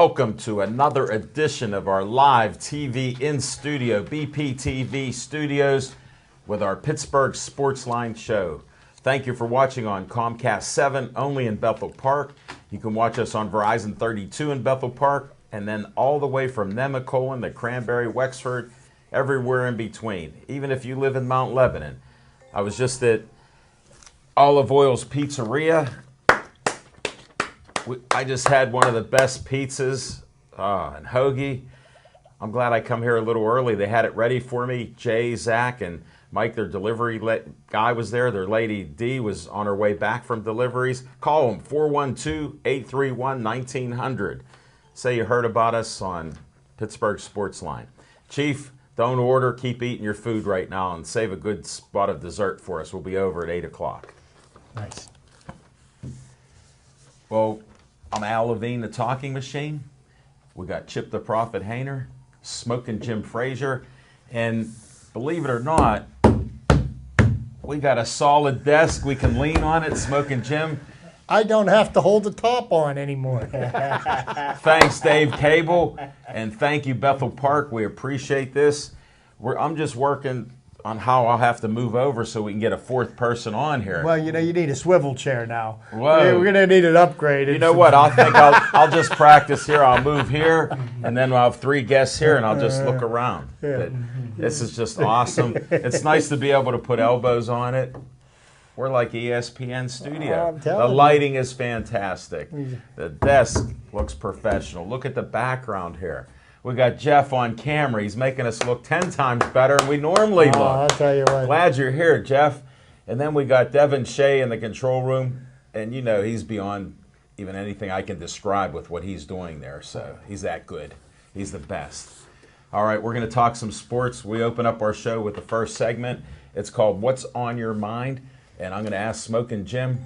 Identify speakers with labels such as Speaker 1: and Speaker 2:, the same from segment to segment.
Speaker 1: welcome to another edition of our live TV in studio, BPTV Studios, with our Pittsburgh Sportsline show. Thank you for watching on Comcast 7, only in Bethel Park. You can watch us on Verizon 32 in Bethel Park, and then all the way from Nemacolin to Cranberry, Wexford, everywhere in between, even if you live in Mount Lebanon. I was just at Olive Oil's Pizzeria. I just had one of the best pizzas and hoagie. I'm glad I come here a little early. They had it ready for me. Jay, Zach, and Mike, their delivery guy, was there. Their lady, Dee, was on her way back from deliveries. Call them, 412-831-1900. Say you heard about us on Pittsburgh Sportsline. Chief, don't order. Keep eating your food right now and save a good spot of dessert for us. We'll be over at 8 o'clock.
Speaker 2: Nice.
Speaker 1: Well, I'm Al Levine, the talking machine. We got Chip the Prophet Hayner, Smoking Jim Frazier, and believe it or not, we got a solid desk. We can lean on it, Smoking Jim.
Speaker 2: I don't have to hold the top on anymore.
Speaker 1: Thanks, Dave Cable, and thank you, Bethel Park. We appreciate this. I'm just working on how I'll have to move over so we can get a fourth person on here.
Speaker 2: Well, you need a swivel chair now.
Speaker 1: Whoa.
Speaker 2: We're going to need an upgrade.
Speaker 1: You know what? I'll just practice here. I'll move here, and then I'll have 3 guests here, and I'll just look around.
Speaker 2: Yeah.
Speaker 1: This is just awesome. It's nice to be able to put elbows on it. We're like ESPN studio.
Speaker 2: I'm telling
Speaker 1: The lighting is fantastic. The desk looks professional. Look at the background here. We got Jeff on camera. He's making us look 10 times better than we normally look.
Speaker 2: I'll tell you what.
Speaker 1: Glad you're here, Jeff. And then we got Devin Shea in the control room. And, you know, he's beyond even anything I can describe with what he's doing there. So he's that good. He's the best. All right, we're going to talk some sports. We open up our show with the first segment. It's called What's on Your Mind? And I'm going to ask Smoking Jim,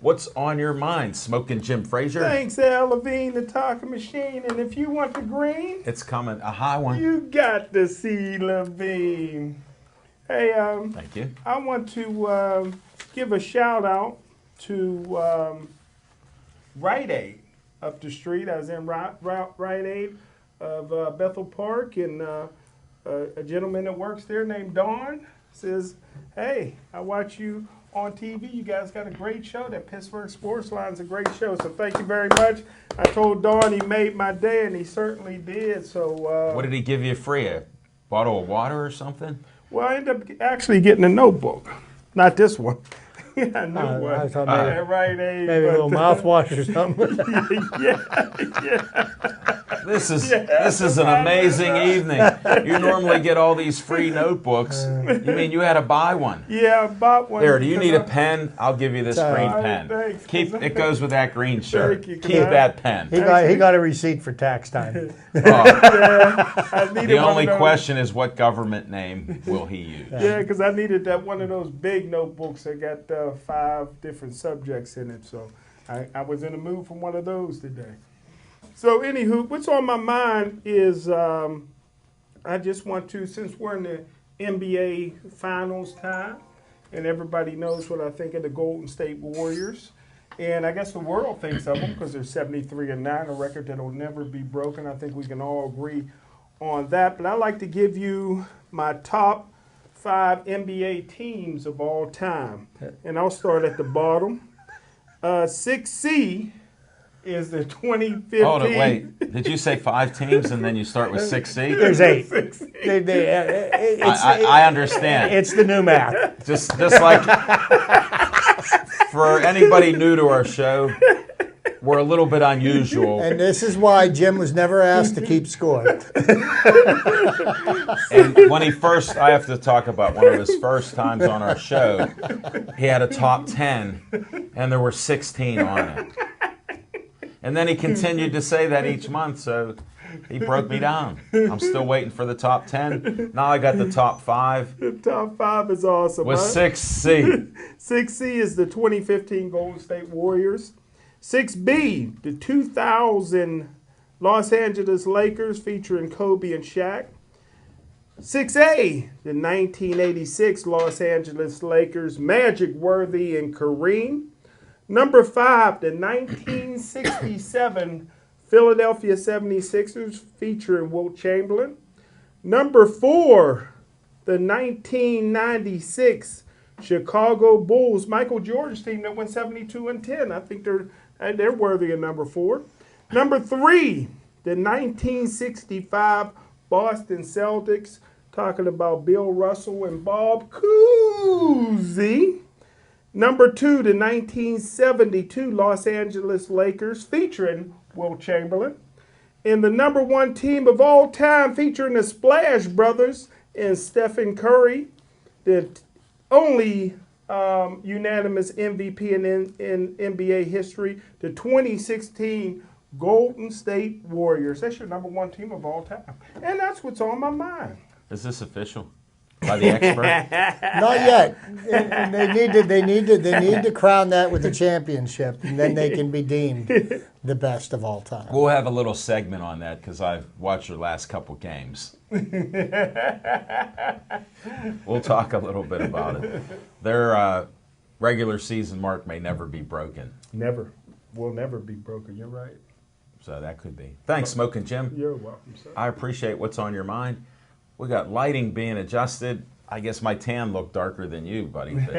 Speaker 1: what's on your mind, Smoking Jim Frazier?
Speaker 3: Thanks, Al Levine, the talking machine. And if you want the green,
Speaker 1: It's coming, a high one.
Speaker 3: you got to see Levine. Hey,
Speaker 1: Thank you.
Speaker 3: I want to give a shout out to Rite Aid up the street. I was in Rite Aid of Bethel Park, and a gentleman that works there named Don says, "Hey, I watch you on TV. You guys got a great show. That Pittsburgh Sportsline's a great show. So thank you very much." I told Don he made my day, and he certainly did. So
Speaker 1: What did he give you free? A bottle of water or something?
Speaker 3: well, I ended up actually getting a notebook. Not this one. I knew one.
Speaker 2: I thought maybe-
Speaker 3: At Rite Aid,
Speaker 2: Maybe a
Speaker 3: but,
Speaker 2: little mouthwash or something.
Speaker 3: yeah.
Speaker 1: This is an amazing evening. You normally get all these free notebooks. You mean you had to buy one?
Speaker 3: Yeah, I bought one.
Speaker 1: There, do you need a
Speaker 3: because
Speaker 1: pen? I'll give you this green pen.
Speaker 3: Thanks.
Speaker 1: It goes with that green shirt.
Speaker 3: Thank you.
Speaker 1: Keep that pen.
Speaker 2: He got a receipt for tax time.
Speaker 3: I needed
Speaker 1: The
Speaker 3: one
Speaker 1: only
Speaker 3: of those.
Speaker 1: question is, what government name will he use?
Speaker 3: Yeah, because I needed that one of those big notebooks that got 5 different subjects in it. So I was in the mood for one of those today. So anywho, what's on my mind is I just want to, since we're in the NBA Finals time, and everybody knows what I think of the Golden State Warriors, and I guess the world thinks of them because they're 73-9, a record that will never be broken. I think we can all agree on that. But I'd like to give you my top 5 NBA teams of all time, and I'll start at the bottom. 6C is the 2015.
Speaker 1: Hold it, wait. Did you say 5 teams and then you start with 6C?
Speaker 2: There's 8.
Speaker 3: 6C.
Speaker 1: I understand.
Speaker 2: It's the new math.
Speaker 1: Just like for anybody new to our show, we're a little bit unusual.
Speaker 2: And this is why Jim was never asked to keep score.
Speaker 1: And when I have to talk about one of his first times on our show, he had a top 10 and there were 16 on it. And then he continued to say that each month, so he broke me down. I'm still waiting for the top 10. Now I got the top 5
Speaker 3: The top 5 is awesome.
Speaker 1: with
Speaker 3: huh?
Speaker 1: 6C.
Speaker 3: 6C is the 2015 Golden State Warriors. 6B, the 2000 Los Angeles Lakers featuring Kobe and Shaq. 6A, the 1986 Los Angeles Lakers, Magic, Worthy, and Kareem. Number 5, the 1967 Philadelphia 76ers featuring Wilt Chamberlain. Number 4, the 1996 Chicago Bulls, Michael Jordan's team that went 72-10. I think they're worthy of number 4. Number 3, the 1965 Boston Celtics, talking about Bill Russell and Bob Cousy. Number 2, the 1972 Los Angeles Lakers, featuring Wilt Chamberlain. And the number 1 team of all time, featuring the Splash Brothers and Stephen Curry, the only unanimous MVP in NBA history, the 2016 Golden State Warriors. That's your number 1 team of all time. And that's what's on my mind.
Speaker 1: Is this official by the expert?
Speaker 2: Not yet. And they need to crown that with a championship, and then they can be deemed the best of all time.
Speaker 1: We'll have a little segment on that because I've watched your last couple games. We'll talk a little bit about it. Their regular season mark may never be broken.
Speaker 3: Never. Will never be broken. You're right.
Speaker 1: So that could be. Thanks, Smoking Jim.
Speaker 3: You're welcome, sir.
Speaker 1: I appreciate what's on your mind. We got lighting being adjusted. I guess my tan looked darker than you, buddy. But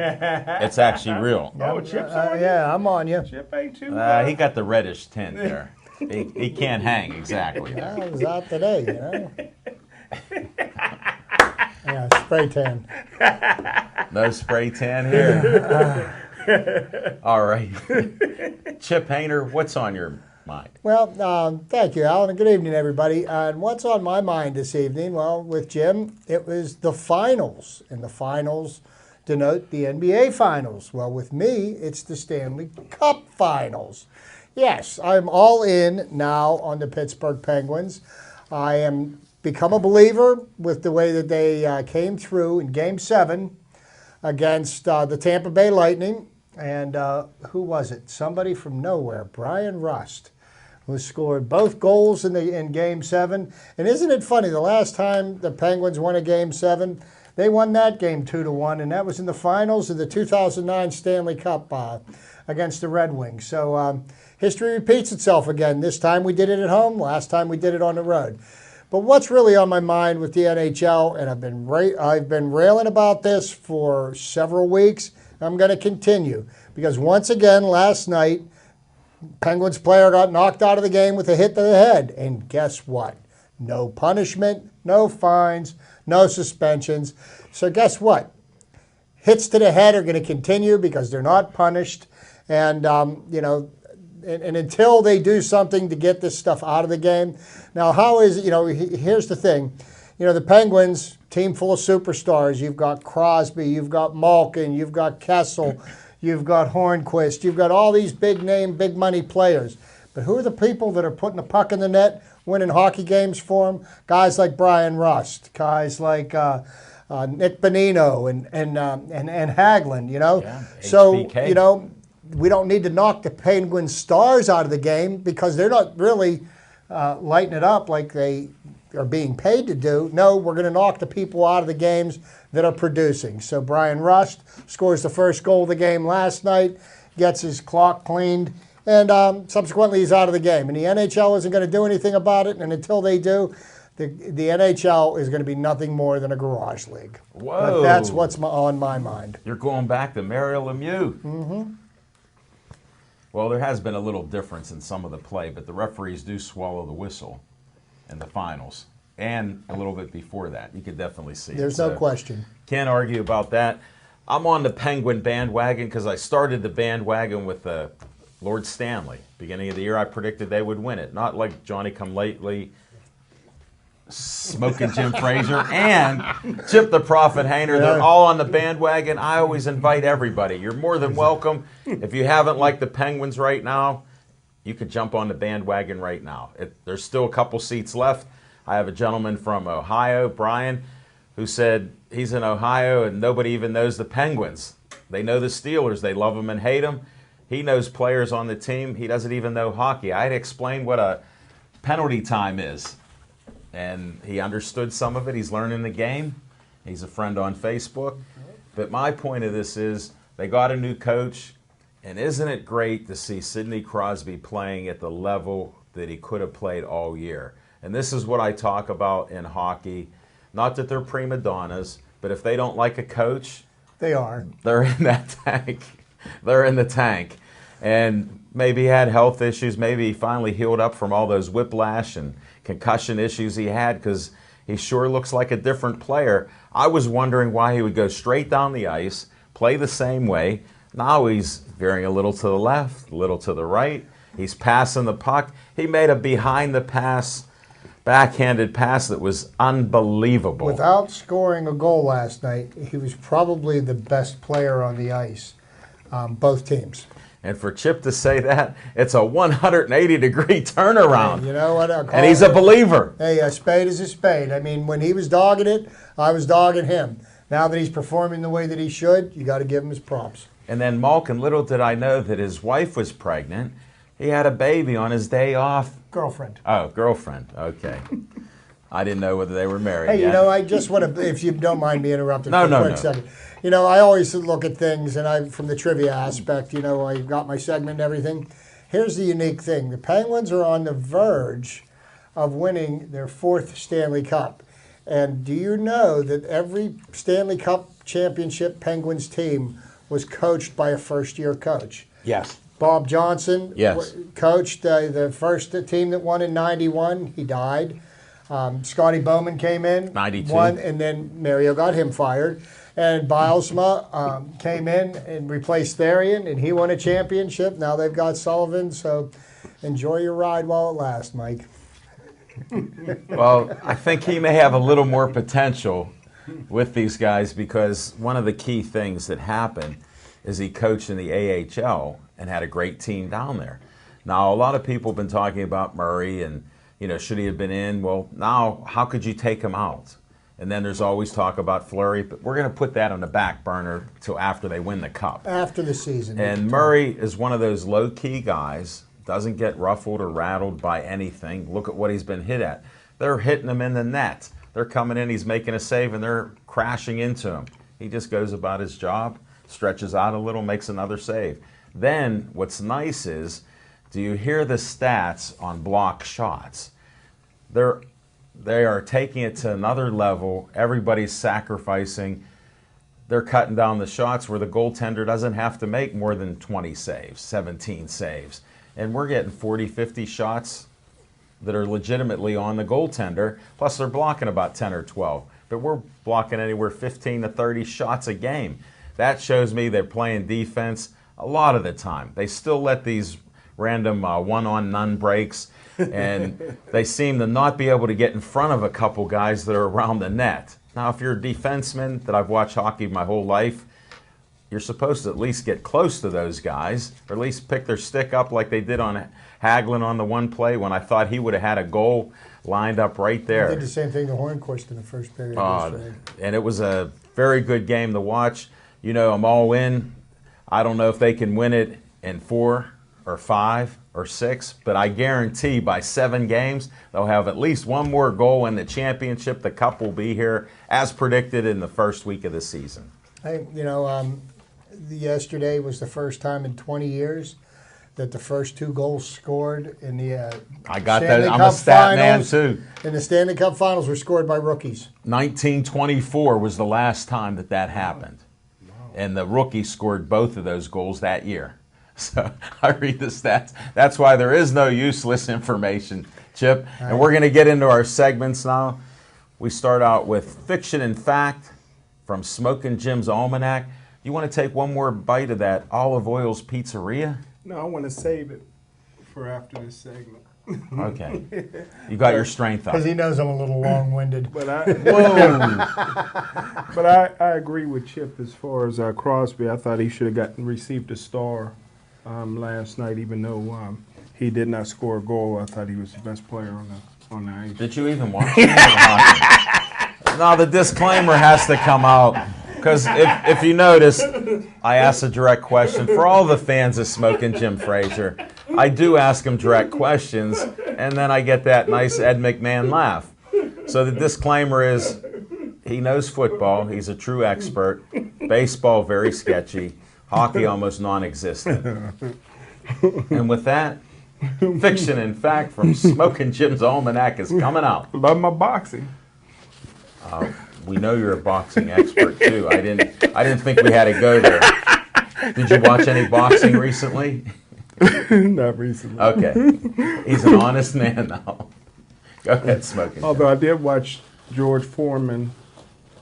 Speaker 1: it's actually real.
Speaker 3: Oh, Chip's on you?
Speaker 2: Yeah, I'm on you.
Speaker 3: Chip ain't too
Speaker 1: He got the reddish tint there. He can't hang exactly.
Speaker 2: I was out today, you know. Yeah, spray tan.
Speaker 1: No spray tan here. All right. Chip Hayner, what's on your mind?
Speaker 2: Well, thank you, Alan, and good evening, everybody. And what's on my mind this evening? Well, with Jim, it was the finals, and the finals denote the NBA Finals. Well, with me, it's the Stanley Cup Finals. Yes, I'm all in now on the Pittsburgh Penguins. I am become a believer with the way that they came through in Game 7 against the Tampa Bay Lightning. And who was it? Somebody from nowhere, Brian Rust, who scored both goals in Game 7. And isn't it funny, the last time the Penguins won a Game 7, they won that game 2-1, and that was in the finals of the 2009 Stanley Cup against the Red Wings. So history repeats itself again. This time we did it at home. Last time we did it on the road. But what's really on my mind with the NHL, and I've been railing about this for several weeks, I'm going to continue, because once again last night, Penguins player got knocked out of the game with a hit to the head. And guess what? No punishment, no fines, no suspensions. So guess what? Hits to the head are going to continue because they're not punished. And, and until they do something to get this stuff out of the game. Now, here's the thing. The Penguins, team full of superstars. You've got Crosby, you've got Malkin, you've got Kessel, you've got Hornquist, you've got all these big-name, big-money players. But who are the people that are putting the puck in the net, winning hockey games for them? Guys like Brian Rust, guys like Nick Bonino and Hagelin,
Speaker 1: Yeah,
Speaker 2: So,
Speaker 1: HBK.
Speaker 2: We don't need to knock the Penguins stars out of the game because they're not really lighting it up like they are being paid to do. No, we're going to knock the people out of the games that are producing. So Brian Rust scores the first goal of the game last night, gets his clock cleaned, and subsequently he's out of the game. And the NHL isn't going to do anything about it, and until they do, the NHL is going to be nothing more than a garage league.
Speaker 1: Whoa.
Speaker 2: But that's what's on my mind.
Speaker 1: You're going back to Mario Lemieux. Mm-hmm. Well, there has been a little difference in some of the play, but the referees do swallow the whistle in the finals, and a little bit before that. You could definitely see
Speaker 2: There's no question.
Speaker 1: Can't argue about that. I'm on the Penguin bandwagon because I started the bandwagon with Lord Stanley. Beginning of the year, I predicted they would win it. Not like Johnny-come-lately, Smoking Jim Frazier, and Chip the Prophet Hayner. They're all on the bandwagon. I always invite everybody. You're more than welcome. If you haven't liked the Penguins right now, you could jump on the bandwagon right now. There's still a couple seats left. I have a gentleman from Ohio, Brian, who said he's in Ohio and nobody even knows the Penguins. They know the Steelers. They love them and hate them. He knows players on the team. He doesn't even know hockey. I had explained what a penalty time is, and he understood some of it. He's learning the game. He's a friend on Facebook. But my point of this is they got a new coach. And isn't it great to see Sidney Crosby playing at the level that he could have played all year. And this is what I talk about in hockey. Not that they're prima donnas, but if they don't like a coach,
Speaker 2: They are.
Speaker 1: they're in that tank. They're in the tank. And maybe he had health issues. Maybe he finally healed up from all those whiplash and concussion issues he had, because he sure looks like a different player. I was wondering why he would go straight down the ice, play the same way. Now he's veering a little to the left, a little to the right. He's passing the puck. He made a behind-the-pass, backhanded pass that was unbelievable.
Speaker 2: Without scoring a goal last night, he was probably the best player on the ice, both teams.
Speaker 1: And for Chip to say that, it's a 180-degree turnaround.
Speaker 2: And you know what?
Speaker 1: And he's a believer.
Speaker 2: Hey, a spade is a spade. I mean, when he was dogging it, I was dogging him. Now that he's performing the way that he should, you got to give him his props.
Speaker 1: And then Malkin, little did I know that his wife was pregnant. He had a baby on his day off.
Speaker 2: Girlfriend.
Speaker 1: Oh, girlfriend. Okay. I didn't know whether they were married
Speaker 2: Hey,
Speaker 1: yet.
Speaker 2: you know, I just want to, if you don't mind me interrupting
Speaker 1: No,
Speaker 2: for a
Speaker 1: no,
Speaker 2: quick
Speaker 1: no.
Speaker 2: second. You know, I always look at things, and from the trivia aspect, you know, I got my segment and everything. Here's the unique thing. The Penguins are on the verge of winning their 4th Stanley Cup. And do you know that every Stanley Cup championship Penguins team was coached by a first-year coach?
Speaker 1: Yes.
Speaker 2: Bob Johnson
Speaker 1: Yes.
Speaker 2: coached the first team that won in '91. He died. Scotty Bowman came in,
Speaker 1: 92.
Speaker 2: won, and then Mario got him fired. And Bilesma came in and replaced Therian, and he won a championship. Now they've got Sullivan, so enjoy your ride while it lasts, Mike.
Speaker 1: Well, I think he may have a little more potential with these guys, because one of the key things that happened is he coached in the AHL and had a great team down there. Now, a lot of people have been talking about Murray and, you know, should he have been in? Well, now, how could you take him out? And then there's always talk about Fleury, but we're going to put that on the back burner till after they win the Cup.
Speaker 2: After the season.
Speaker 1: And Murray is one of those low-key guys, doesn't get ruffled or rattled by anything. Look at what he's been hit at. They're hitting him in the net. They're coming in, he's making a save, and they're crashing into him. He just goes about his job, stretches out a little, makes another save. Then what's nice is, do you hear the stats on block shots? They are taking it to another level. Everybody's sacrificing. They're cutting down the shots where the goaltender doesn't have to make more than 20 saves, 17 saves. And we're getting 40, 50 shots that are legitimately on the goaltender, plus they're blocking about 10 or 12. But we're blocking anywhere 15 to 30 shots a game. That shows me they're playing defense a lot of the time. They still let these random one-on-none breaks, and they seem to not be able to get in front of a couple guys that are around the net. Now, if you're a defenseman that I've watched hockey my whole life, you're supposed to at least get close to those guys, or at least pick their stick up like they did on Hagelin on the one play when I thought he would have had a goal lined up right there.
Speaker 2: Did the same thing to Hornquist in the first period yesterday.
Speaker 1: And it was a very good game to watch. You know, I'm all in. I don't know if they can win it in 4 or 5 or 6, but I guarantee by 7 games they'll have at least one more goal in the championship. The Cup will be here as predicted in the first week of the season.
Speaker 2: Hey, you know, yesterday was the first time in 20 years that the first 2 goals scored in the
Speaker 1: I got
Speaker 2: Stanley
Speaker 1: that. I'm
Speaker 2: Cup
Speaker 1: a stat man
Speaker 2: finals,
Speaker 1: too.
Speaker 2: in the Stanley Cup Finals were scored by rookies.
Speaker 1: 1924 was the last time that happened. And the rookie scored both of those goals that year. So I read the stats. That's why there is no useless information, Chip. And we're going to get into our segments now. We start out with Fiction and Fact from Smokin' Jim's Almanac. You want to take one more bite of that Olive Oil's Pizzeria?
Speaker 3: No, I want to save it for after this segment.
Speaker 1: Okay. You got your strength up.
Speaker 2: Because he knows I'm a little long-winded.
Speaker 3: But I,
Speaker 1: Whoa.
Speaker 3: but I agree with Chip as far as Crosby. I thought he should have received a star last night, even though he did not score a goal. I thought he was the best player on the ice.
Speaker 1: Did you even watch it? No, the disclaimer has to come out. Because if you notice, I asked a direct question. For all the fans of Smokin' Jim Frazier, I do ask him direct questions, and then I get that nice Ed McMahon laugh. So the disclaimer is, he knows football. He's a true expert. Baseball, very sketchy. Hockey, almost non-existent. And with that, Fiction and fact from Smoking Jim's Almanac is coming out.
Speaker 3: Love my boxing.
Speaker 1: We know you're a boxing expert too. I didn't think we had to go there. Did you watch any boxing recently?
Speaker 3: Not recently.
Speaker 1: Okay. He's an honest man now. Go ahead, Smoking.
Speaker 3: Although I did watch George Foreman,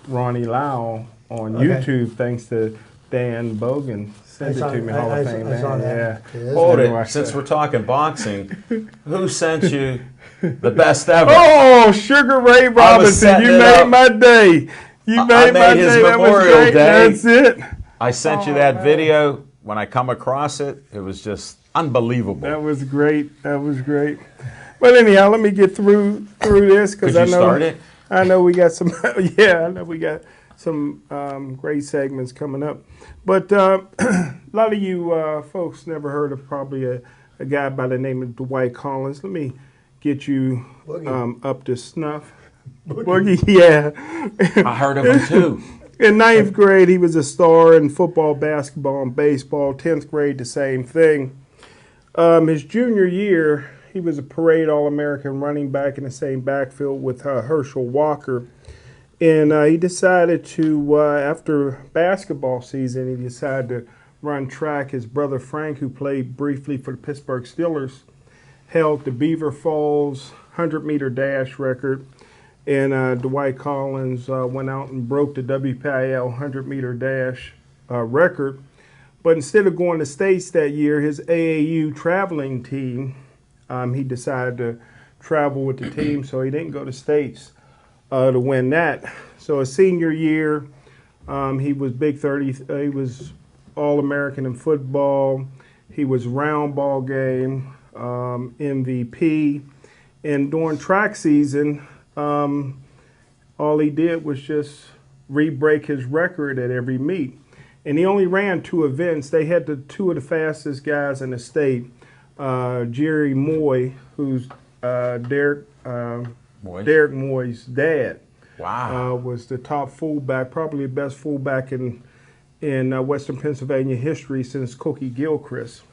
Speaker 3: Ronnie Lau on YouTube, thanks to Dan Bogan. Send it to me, Hall of Fame man. Yeah.
Speaker 1: Hold it. Since we're talking boxing, who sent you the best ever?
Speaker 3: Oh, Sugar Ray Robinson, you made my day. You made my
Speaker 1: his
Speaker 3: day. That was
Speaker 1: Memorial
Speaker 3: great.
Speaker 1: Day.
Speaker 3: That's it.
Speaker 1: I sent you that video. When I come across it, it was just unbelievable.
Speaker 3: That was great. That was great. But anyhow, let me get through this because I know.
Speaker 1: Start it?
Speaker 3: I know we got some. Yeah, I know we got some great segments coming up. But a lot of you folks never heard of probably a guy by the name of Dwight Collins. Let me get you up to snuff. Boogie, yeah.
Speaker 1: I heard of him too.
Speaker 3: In ninth grade, he was a star in football, basketball, and baseball. 10th grade, the same thing. His junior year, he was a parade All-American running back in the same backfield with Herschel Walker. And he decided to, after basketball season, he decided to run track. His brother Frank, who played briefly for the Pittsburgh Steelers, held the Beaver Falls 100-meter dash record. And Dwight Collins went out and broke the WPIL 100-meter dash record. But instead of going to States that year, his AAU traveling team, he decided to travel with the team, so he didn't go to States to win that. So his senior year, he was Big 30. He was All-American in football. He was round ball game MVP. And during track season, all he did was just re-break his record at every meet. And he only ran 2 events. They had two of the fastest guys in the state. Jerry Moy, who's Derek Moy's dad.
Speaker 1: Wow.
Speaker 3: Was the top fullback, probably the best fullback in Western Pennsylvania history since Cookie Gilchrist.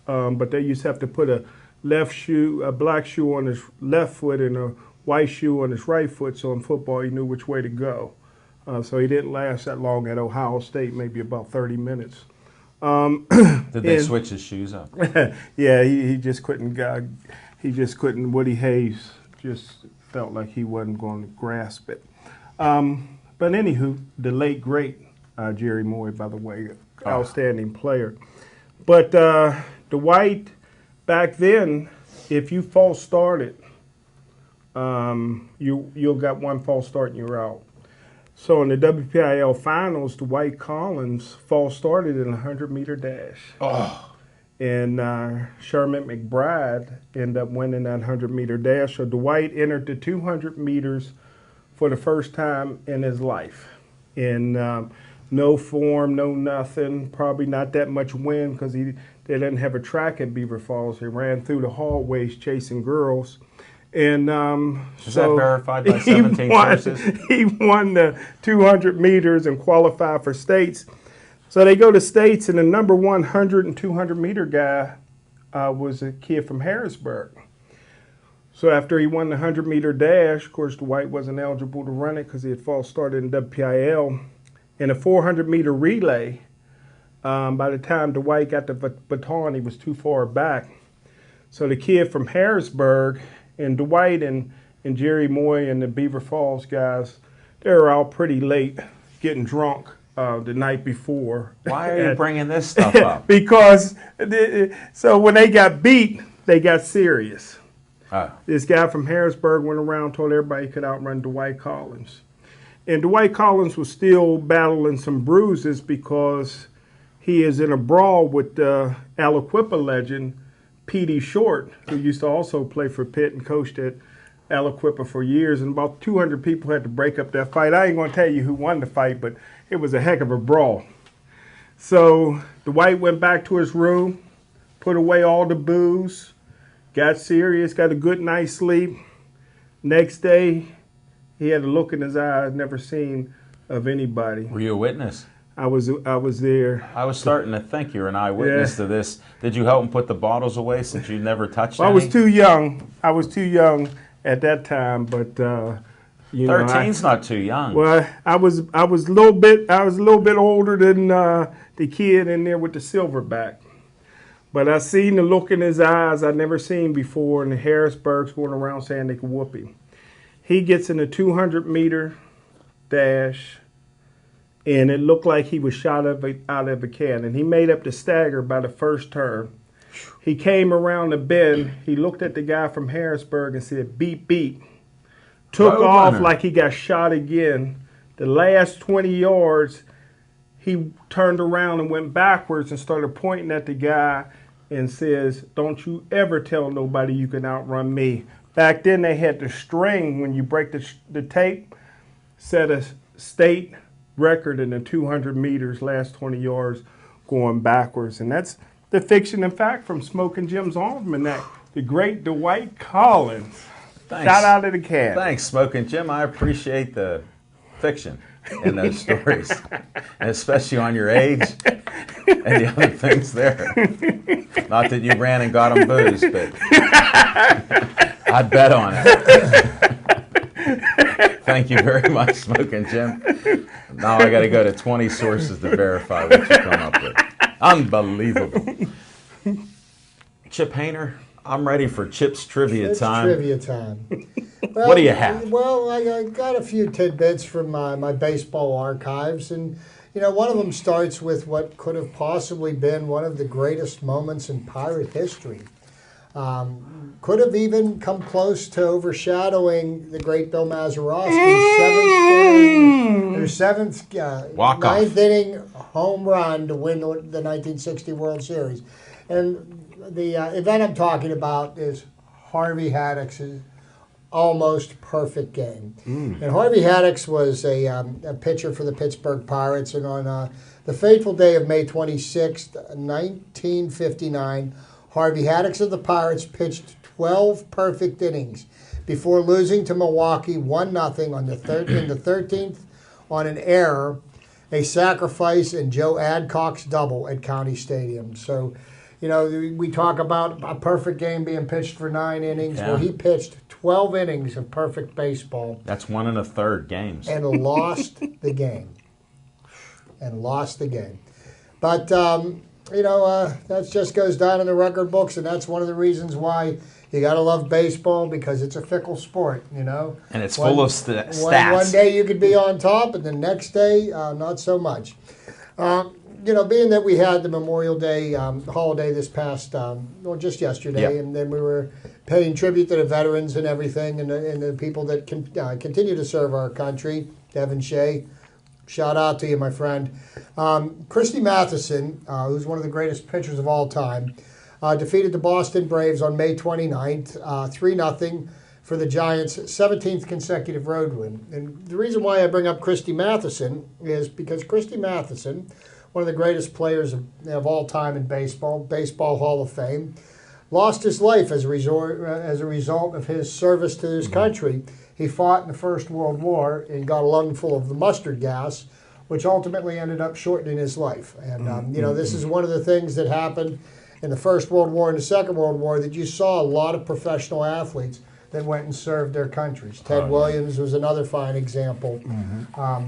Speaker 3: But they used to have to put a black shoe on his left foot and a white shoe on his right foot, so in football he knew which way to go. So he didn't last that long at Ohio State, maybe about 30 minutes.
Speaker 1: Did they switch his shoes up?
Speaker 3: Yeah, he just couldn't. Woody Hayes just felt like he wasn't going to grasp it. But anywho, the late great Jerry Moy, by the way, outstanding player. But Dwight, back then, if you false started, you'll got one false start and you're out. So in the WPIL finals, Dwight Collins false started in a 100-meter dash.
Speaker 1: Oh.
Speaker 3: And Sherman McBride ended up winning that 100-meter dash. So Dwight entered the 200 meters for the first time in his life. In no form, no nothing, probably not that much wind because they didn't have a track at Beaver Falls. They ran through the hallways chasing girls. And
Speaker 1: is that verified by 17 sources?
Speaker 3: He won the 200 meters and qualified for states. So they go to states, and the number 100 and 200 meter guy was a kid from Harrisburg. So after he won the 100-meter dash, of course, Dwight wasn't eligible to run it because he had false started in WPIL. In a 400-meter relay, by the time Dwight got the baton, he was too far back. So the kid from Harrisburg and Dwight and Jerry Moy and the Beaver Falls guys, they were out pretty late getting drunk the night before.
Speaker 1: Why are you bringing this stuff up?
Speaker 3: Because, so when they got beat, they got serious.
Speaker 1: Oh.
Speaker 3: This guy from Harrisburg went around, told everybody he could outrun Dwight Collins. And Dwight Collins was still battling some bruises because he is in a brawl with Aliquippa legend, P.D. Short, who used to also play for Pitt and coached at Aliquippa for years. And about 200 people had to break up that fight. I ain't going to tell you who won the fight, but it was a heck of a brawl. So Dwight went back to his room, put away all the booze, got serious, got a good night's sleep. Next day, he had a look in his eyes never seen of anybody.
Speaker 1: Were you a witness?
Speaker 3: I was there.
Speaker 1: I was starting to think you're an eyewitness to this. Did you help him put the bottles away since you never touched
Speaker 3: Well, I
Speaker 1: any?
Speaker 3: was too young. I was too young at that time, but
Speaker 1: 13's not too young.
Speaker 3: Well, I was a little bit older than the kid in there with the silverback. But I seen the look in his eyes I'd never seen before, and the Harrisburgs going around saying they could whoop him. He gets in a 200-meter dash, and it looked like he was shot out of a cannon. He made up the stagger by the first turn. He came around the bend. He looked at the guy from Harrisburg and said, beep, beep. Took off like he got shot again. The last 20 yards, he turned around and went backwards and started pointing at the guy and says, don't you ever tell nobody you can outrun me. Back then they had the string, when you break the tape, set a state record in the 200 meters, last 20 yards going backwards. And that's the fiction and fact from Smoking Jim's Almanac, the great Dwight Collins.
Speaker 1: Thanks.
Speaker 3: Shot out of the can.
Speaker 1: Thanks, Smoking Jim. I appreciate the fiction in those stories, and especially on your age and the other things there. Not that you ran and got them booze, but I'd bet on it. Thank you very much, Smoking Jim. Now I got to go to 20 sources to verify what you come up with. Unbelievable. Chip Hayner, I'm ready for Chip's trivia time.
Speaker 2: Trivia time. Well,
Speaker 1: What do you have?
Speaker 2: Well, I got a few tidbits from my baseball archives, and one of them starts with what could have possibly been one of the greatest moments in Pirate history. Could have even come close to overshadowing the great Bill Mazeroski's seventh ninth inning home run to win the 1960 World Series. And the event I'm talking about is Harvey Haddock's almost perfect game. And Harvey Haddocks was a pitcher for the Pittsburgh Pirates, and on the fateful day of May 26th, 1959, Harvey Haddocks of the Pirates pitched 12 perfect innings before losing to Milwaukee 1-0 in the 13th on an error, a sacrifice, and Joe Adcock's double at County Stadium. So, we talk about a perfect game being pitched for 9 innings.
Speaker 1: Yeah.
Speaker 2: Well, he pitched 12 innings of perfect baseball.
Speaker 1: That's 1 1/3 games.
Speaker 2: And lost the game. But, that just goes down in the record books, and that's one of the reasons why you got to love baseball, because it's a fickle sport, And
Speaker 1: it's full of stats.
Speaker 2: One day you could be on top, and the next day, not so much. Being that we had the Memorial Day holiday this past, just yesterday, and then we were paying tribute to the veterans and everything, and the people that continue to serve our country. Devin Shea, shout out to you, my friend. Christy Matheson, who's one of the greatest pitchers of all time, defeated the Boston Braves on May 29th, 3-0 for the Giants' 17th consecutive road win. And the reason why I bring up Christy Matheson is because Christy Matheson, one of the greatest players of all time in baseball, Baseball Hall of Fame, lost his life as a result of his service to his country. He fought in the First World War and got a lungful of the mustard gas, which ultimately ended up shortening his life. And, this is one of the things that happened in the First World War and the Second World War, that you saw a lot of professional athletes that went and served their countries. Ted Williams was another fine example.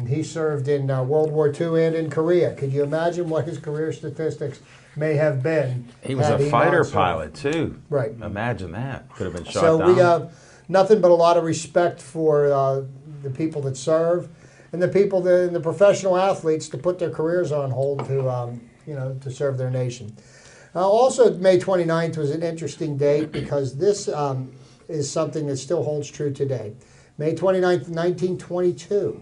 Speaker 2: He served in World War II and in Korea. Could you imagine what his career statistics may have been?
Speaker 1: He was a fighter pilot, too.
Speaker 2: Right.
Speaker 1: Imagine that. Could have been shot
Speaker 2: so
Speaker 1: down.
Speaker 2: We have nothing but a lot of respect for the people that serve, and the people, the professional athletes, to put their careers on hold to serve their nation. Also, May 29th was an interesting date because this is something that still holds true today. May 29th, 1922,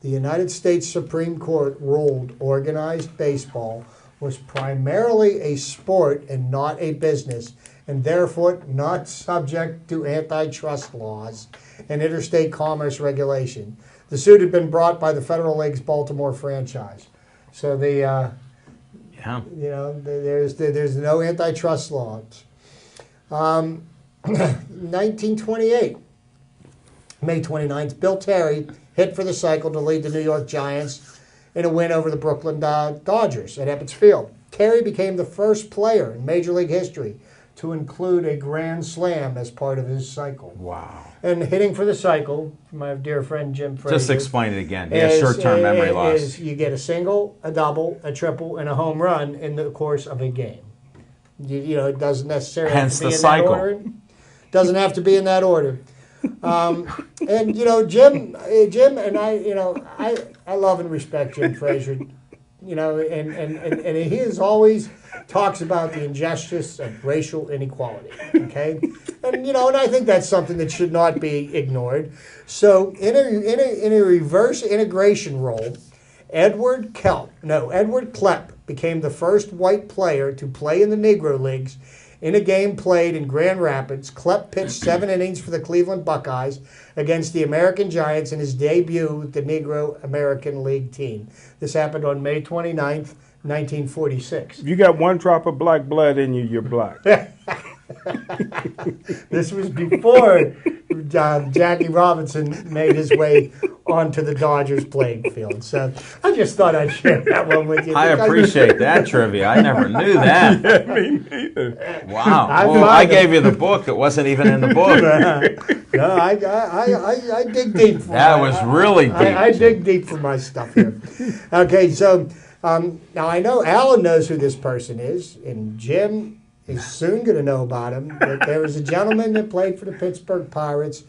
Speaker 2: the United States Supreme Court ruled organized baseball was primarily a sport and not a business, and therefore not subject to antitrust laws and interstate commerce regulation. The suit had been brought by the Federal League's Baltimore franchise. So there's no antitrust laws. 1928, May 29th, Bill Terry hit for the cycle to lead the New York Giants in a win over the Brooklyn Dodgers at Ebbets Field. Terry became the first player in Major League history to include a grand slam as part of his cycle.
Speaker 1: Wow.
Speaker 2: And hitting for the cycle, my dear friend Jim Frazier.
Speaker 1: Just explain it again. He has short-term memory loss.
Speaker 2: You get a single, a double, a triple, and a home run in the course of a game. You know, it doesn't necessarily have to be in that order. Doesn't have to be in that order. And you know, Jim and I, you know, I love and respect Jim Frazier. You know, and he is always talks about the injustice of racial inequality. Okay, and you know, and I think that's something that should not be ignored. So in a reverse integration role, Edward Klepp became the first white player to play in the Negro Leagues. In a game played in Grand Rapids, Klepp pitched 7 innings for the Cleveland Buckeyes against the American Giants in his debut with the Negro American League team. This happened on May 29th, 1946.
Speaker 3: If you got one drop of black blood in you, you're black.
Speaker 2: This was before Jackie Robinson made his way onto the Dodgers playing field. So I just thought I'd share that one with you.
Speaker 1: I appreciate that trivia. I never knew that.
Speaker 3: Yeah, me neither.
Speaker 1: Wow. Well, I gave you the book. It wasn't even in the book.
Speaker 2: No, I dig deep.
Speaker 1: That was really deep.
Speaker 2: I dig deep for my stuff here. Okay, so now I know Alan knows who this person is, and Jim is soon going to know about him. But there was a gentleman that played for the Pittsburgh Pirates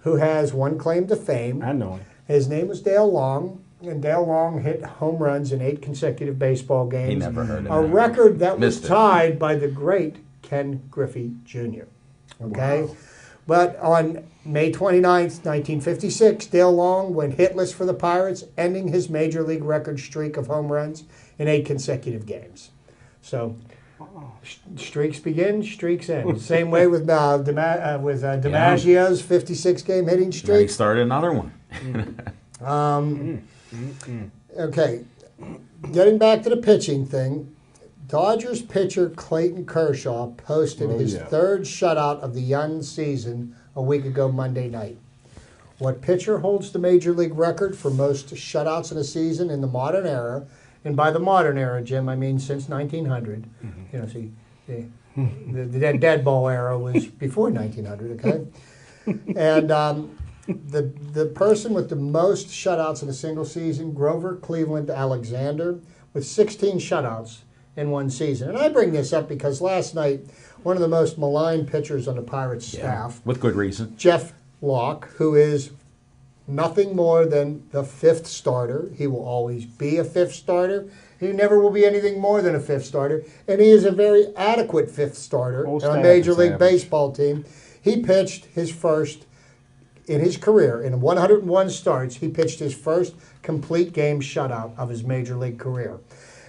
Speaker 2: who has one claim to fame.
Speaker 3: I know him.
Speaker 2: His name was Dale Long, and Dale Long hit home runs in 8 consecutive baseball games.
Speaker 1: He never heard of
Speaker 2: a
Speaker 1: him.
Speaker 2: record that was
Speaker 1: Missed it.
Speaker 2: tied by the great Ken Griffey Jr. Okay?
Speaker 3: Wow.
Speaker 2: But on May 29th, 1956, Dale Long went hitless for the Pirates, ending his major league record streak of home runs in 8 consecutive games. So, streaks begin, streaks end. Same way with DiMaggio's 56-game hitting
Speaker 1: Then he
Speaker 2: streak.
Speaker 1: started another one.
Speaker 2: Okay, getting back to the pitching thing, Dodgers pitcher Clayton Kershaw posted his 3rd shutout of the young season a week ago Monday night. What pitcher holds the major league record for most shutouts in a season in the modern era? And by the modern era, Jim, I mean since 1900. You know, see, the dead ball era was before 1900. Okay, and the person with the most shutouts in a single season, Grover Cleveland Alexander, with 16 shutouts in one season. And I bring this up because last night, one of the most maligned pitchers on the Pirates staff,
Speaker 1: With good reason.
Speaker 2: Jeff Locke, who is nothing more than the 5th starter. He will always be a 5th starter. He never will be anything more than a 5th starter. And he is a very adequate 5th starter on a Major League Baseball team. He pitched his first, in his career, in 101 starts, he pitched his first complete game shutout of his Major League career.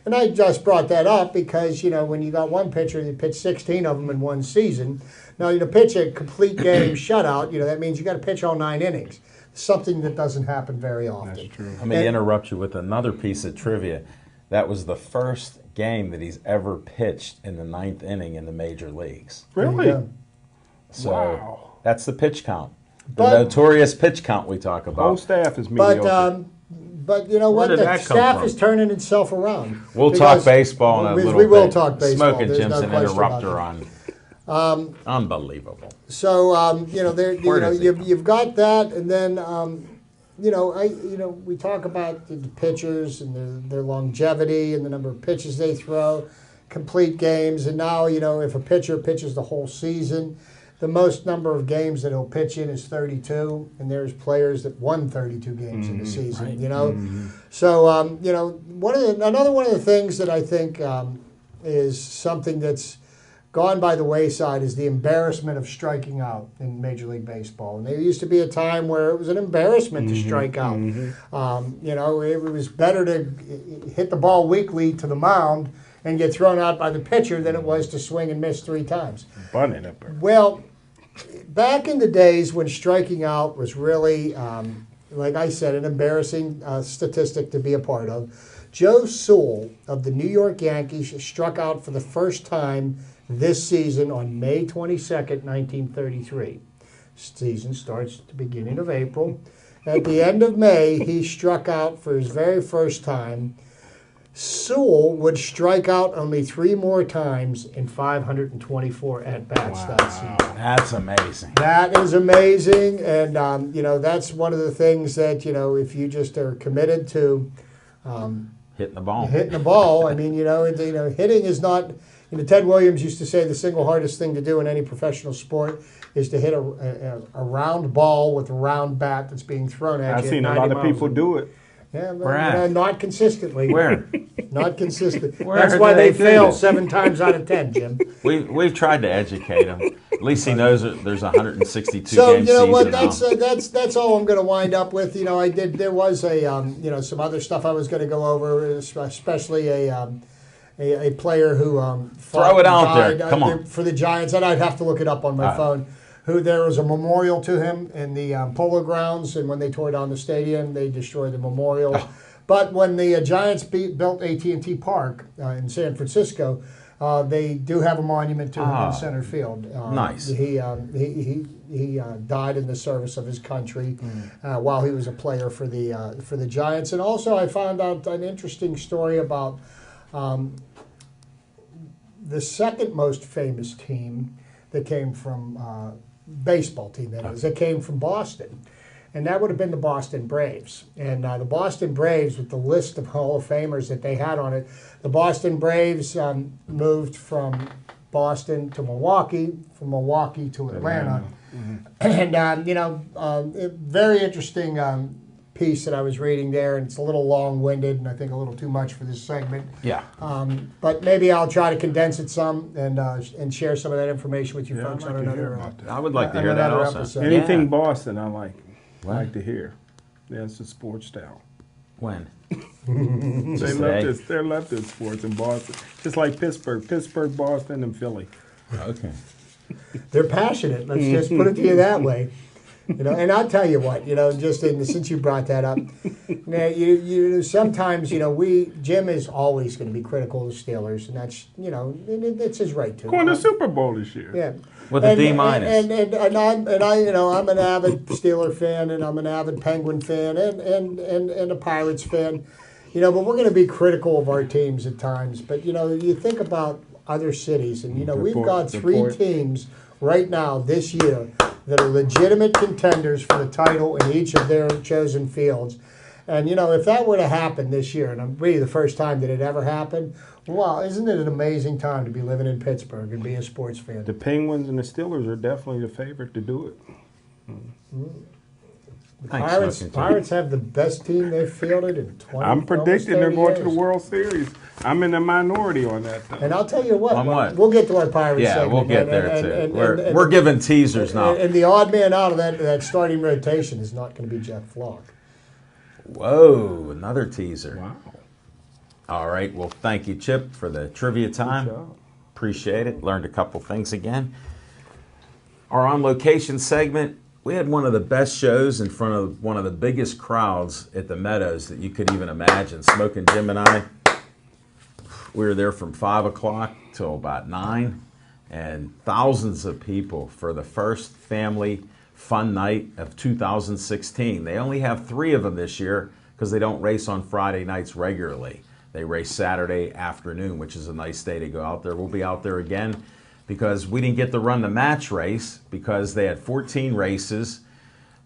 Speaker 2: And I just brought that up because, you know, when you got one pitcher that pitched 16 of them in one season, now to pitch a complete game shutout, you know, that means you got to pitch all 9 innings. Something that doesn't happen very often.
Speaker 3: That's true.
Speaker 1: Let me interrupt you with another piece of trivia. That was the first game that he's ever pitched in the 9th inning in the major leagues.
Speaker 3: Really?
Speaker 2: Yeah.
Speaker 1: So
Speaker 3: Wow.
Speaker 1: that's the pitch count. The
Speaker 2: But-
Speaker 1: notorious pitch count we talk
Speaker 3: Whole
Speaker 1: about.
Speaker 3: staff is mediocre.
Speaker 2: But you know
Speaker 1: Where
Speaker 2: what?
Speaker 1: did
Speaker 2: The
Speaker 1: that come
Speaker 2: staff
Speaker 1: from?
Speaker 2: is turning itself around.
Speaker 1: We'll
Speaker 2: Because
Speaker 1: talk baseball in a little
Speaker 2: we
Speaker 1: bit.
Speaker 2: will talk baseball.
Speaker 1: Smoking
Speaker 2: There's
Speaker 1: Jim's
Speaker 2: no
Speaker 1: an
Speaker 2: question
Speaker 1: interrupter
Speaker 2: about
Speaker 1: on. Unbelievable.
Speaker 2: So you know, there, you
Speaker 1: Where
Speaker 2: know,
Speaker 1: does he
Speaker 2: you've got that, and then you know, we talk about the pitchers and their longevity and the number of pitches they throw, complete games, and now you know if a pitcher pitches the whole season, the most number of games that he'll pitch in is 32, and there's players that won 32 games in the season.
Speaker 1: right.
Speaker 2: You know, so you know, another one of the things that I think is something that's gone by the wayside is the embarrassment of striking out in Major League Baseball. And there used to be a time where it was an embarrassment to strike out. You know, it was better to hit the ball weakly to the mound and get thrown out by the pitcher than it was to swing and miss 3 times.
Speaker 3: Bunning up there.
Speaker 2: Well, back in the days when striking out was really, like I said, an embarrassing statistic to be a part of, Joe Sewell of the New York Yankees struck out for the first time this season on May 22nd, 1933. Season starts at the beginning of April. at the end of May, he struck out for his very first time. Sewell would strike out only 3 more times in 524 at-bats that season.
Speaker 1: That's amazing.
Speaker 2: That is amazing, and that's one of the things that if you just are committed to
Speaker 1: Hitting the ball.
Speaker 2: I mean, hitting is not. Ted Williams used to say the single hardest thing to do in any professional sport is to hit a round ball with a round bat that's being thrown at you.
Speaker 3: I've seen a lot of people do it.
Speaker 2: Yeah, but not consistently.
Speaker 1: Where?
Speaker 2: Not consistent.
Speaker 1: Where
Speaker 2: That's
Speaker 1: do
Speaker 2: why they
Speaker 1: do
Speaker 2: fail
Speaker 1: this?
Speaker 2: 7 times out of 10, Jim.
Speaker 1: We've tried to educate him. At least he knows that there's 162
Speaker 2: So
Speaker 1: game
Speaker 2: you know what?
Speaker 1: season
Speaker 2: That's all I'm going to wind up with. There was some other stuff I was going to go over, especially a player who
Speaker 1: Throw it out there.
Speaker 2: died,
Speaker 1: Come on.
Speaker 2: for the Giants, and I'd have to look it up on my phone. Who there was a memorial to him in the Polo Grounds, and when they tore down the stadium, they destroyed the memorial.
Speaker 1: Oh.
Speaker 2: But when the Giants built AT&T Park in San Francisco, they do have a monument to him in center field.
Speaker 1: Nice.
Speaker 2: He died in the service of his country while he was a player for the Giants. And also, I found out an interesting story about the second most famous team that came from baseball team, that came from Boston. And that would have been the Boston Braves. And the Boston Braves, with the list of Hall of Famers that they had on it, the Boston Braves moved from Boston to Milwaukee, from Milwaukee to Atlanta. And, a very interesting piece that I was reading there, and it's a little long-winded and I think a little too much for this segment.
Speaker 1: Yeah.
Speaker 2: But maybe I'll try to condense it some and share some of that information with you folks
Speaker 3: I'd like
Speaker 2: on
Speaker 3: to
Speaker 2: another
Speaker 3: hear about that.
Speaker 1: I would like to hear that
Speaker 2: another
Speaker 1: also.
Speaker 2: episode.
Speaker 3: Anything
Speaker 1: Yeah.
Speaker 3: Boston, I like to hear. That's the sports style.
Speaker 1: When?
Speaker 3: They
Speaker 1: today?
Speaker 3: love this sports in Boston. Just like Pittsburgh, Boston, and Philly.
Speaker 1: Okay.
Speaker 2: They're passionate. Let's just put it to you that way. And I'll tell you what, since you brought that up, sometimes, Jim is always going to be critical of the Steelers, and that's, it's his right to.
Speaker 3: Going to Super Bowl this year.
Speaker 2: Yeah.
Speaker 1: With a D-.
Speaker 2: And I'm an avid Steeler fan, and I'm an avid Penguin fan, and a Pirates fan, but we're going to be critical of our teams at times. But, you think about other cities, and, we've got 3 teams right now this year that are legitimate contenders for the title in each of their chosen fields. And, if that were to happen this year, and I'm really the first time that it ever happened, wow, isn't it an amazing time to be living in Pittsburgh and be a sports fan?
Speaker 3: The Penguins and the Steelers are definitely the favorite to do it.
Speaker 2: The
Speaker 1: Thanks,
Speaker 2: Pirates have the best team they've fielded in 20
Speaker 3: I'm predicting they're going to the
Speaker 2: years.
Speaker 3: World Series. I'm in the minority on that, though.
Speaker 2: And I'll tell you what,
Speaker 1: On what?
Speaker 2: we'll get to our Pirates
Speaker 1: Yeah,
Speaker 2: segment.
Speaker 1: we'll get there too. We're giving teasers now.
Speaker 2: And the odd man out of that starting rotation is not going to be Jeff Flock.
Speaker 1: Whoa, another teaser.
Speaker 3: Wow.
Speaker 1: All right. Well, thank you, Chip, for the trivia time.
Speaker 3: job.
Speaker 1: Appreciate it. Learned a couple things again. Our On Location segment, we had one of the best shows in front of one of the biggest crowds at the Meadows that you could even imagine. Smoking Jim and I, we were there from 5 o'clock till about 9, and thousands of people for the first family fun night of 2016. They only have 3 of them this year because they don't race on Friday nights regularly. They race Saturday afternoon, which is a nice day to go out there. We'll be out there again because we didn't get to run the match race because they had 14 races.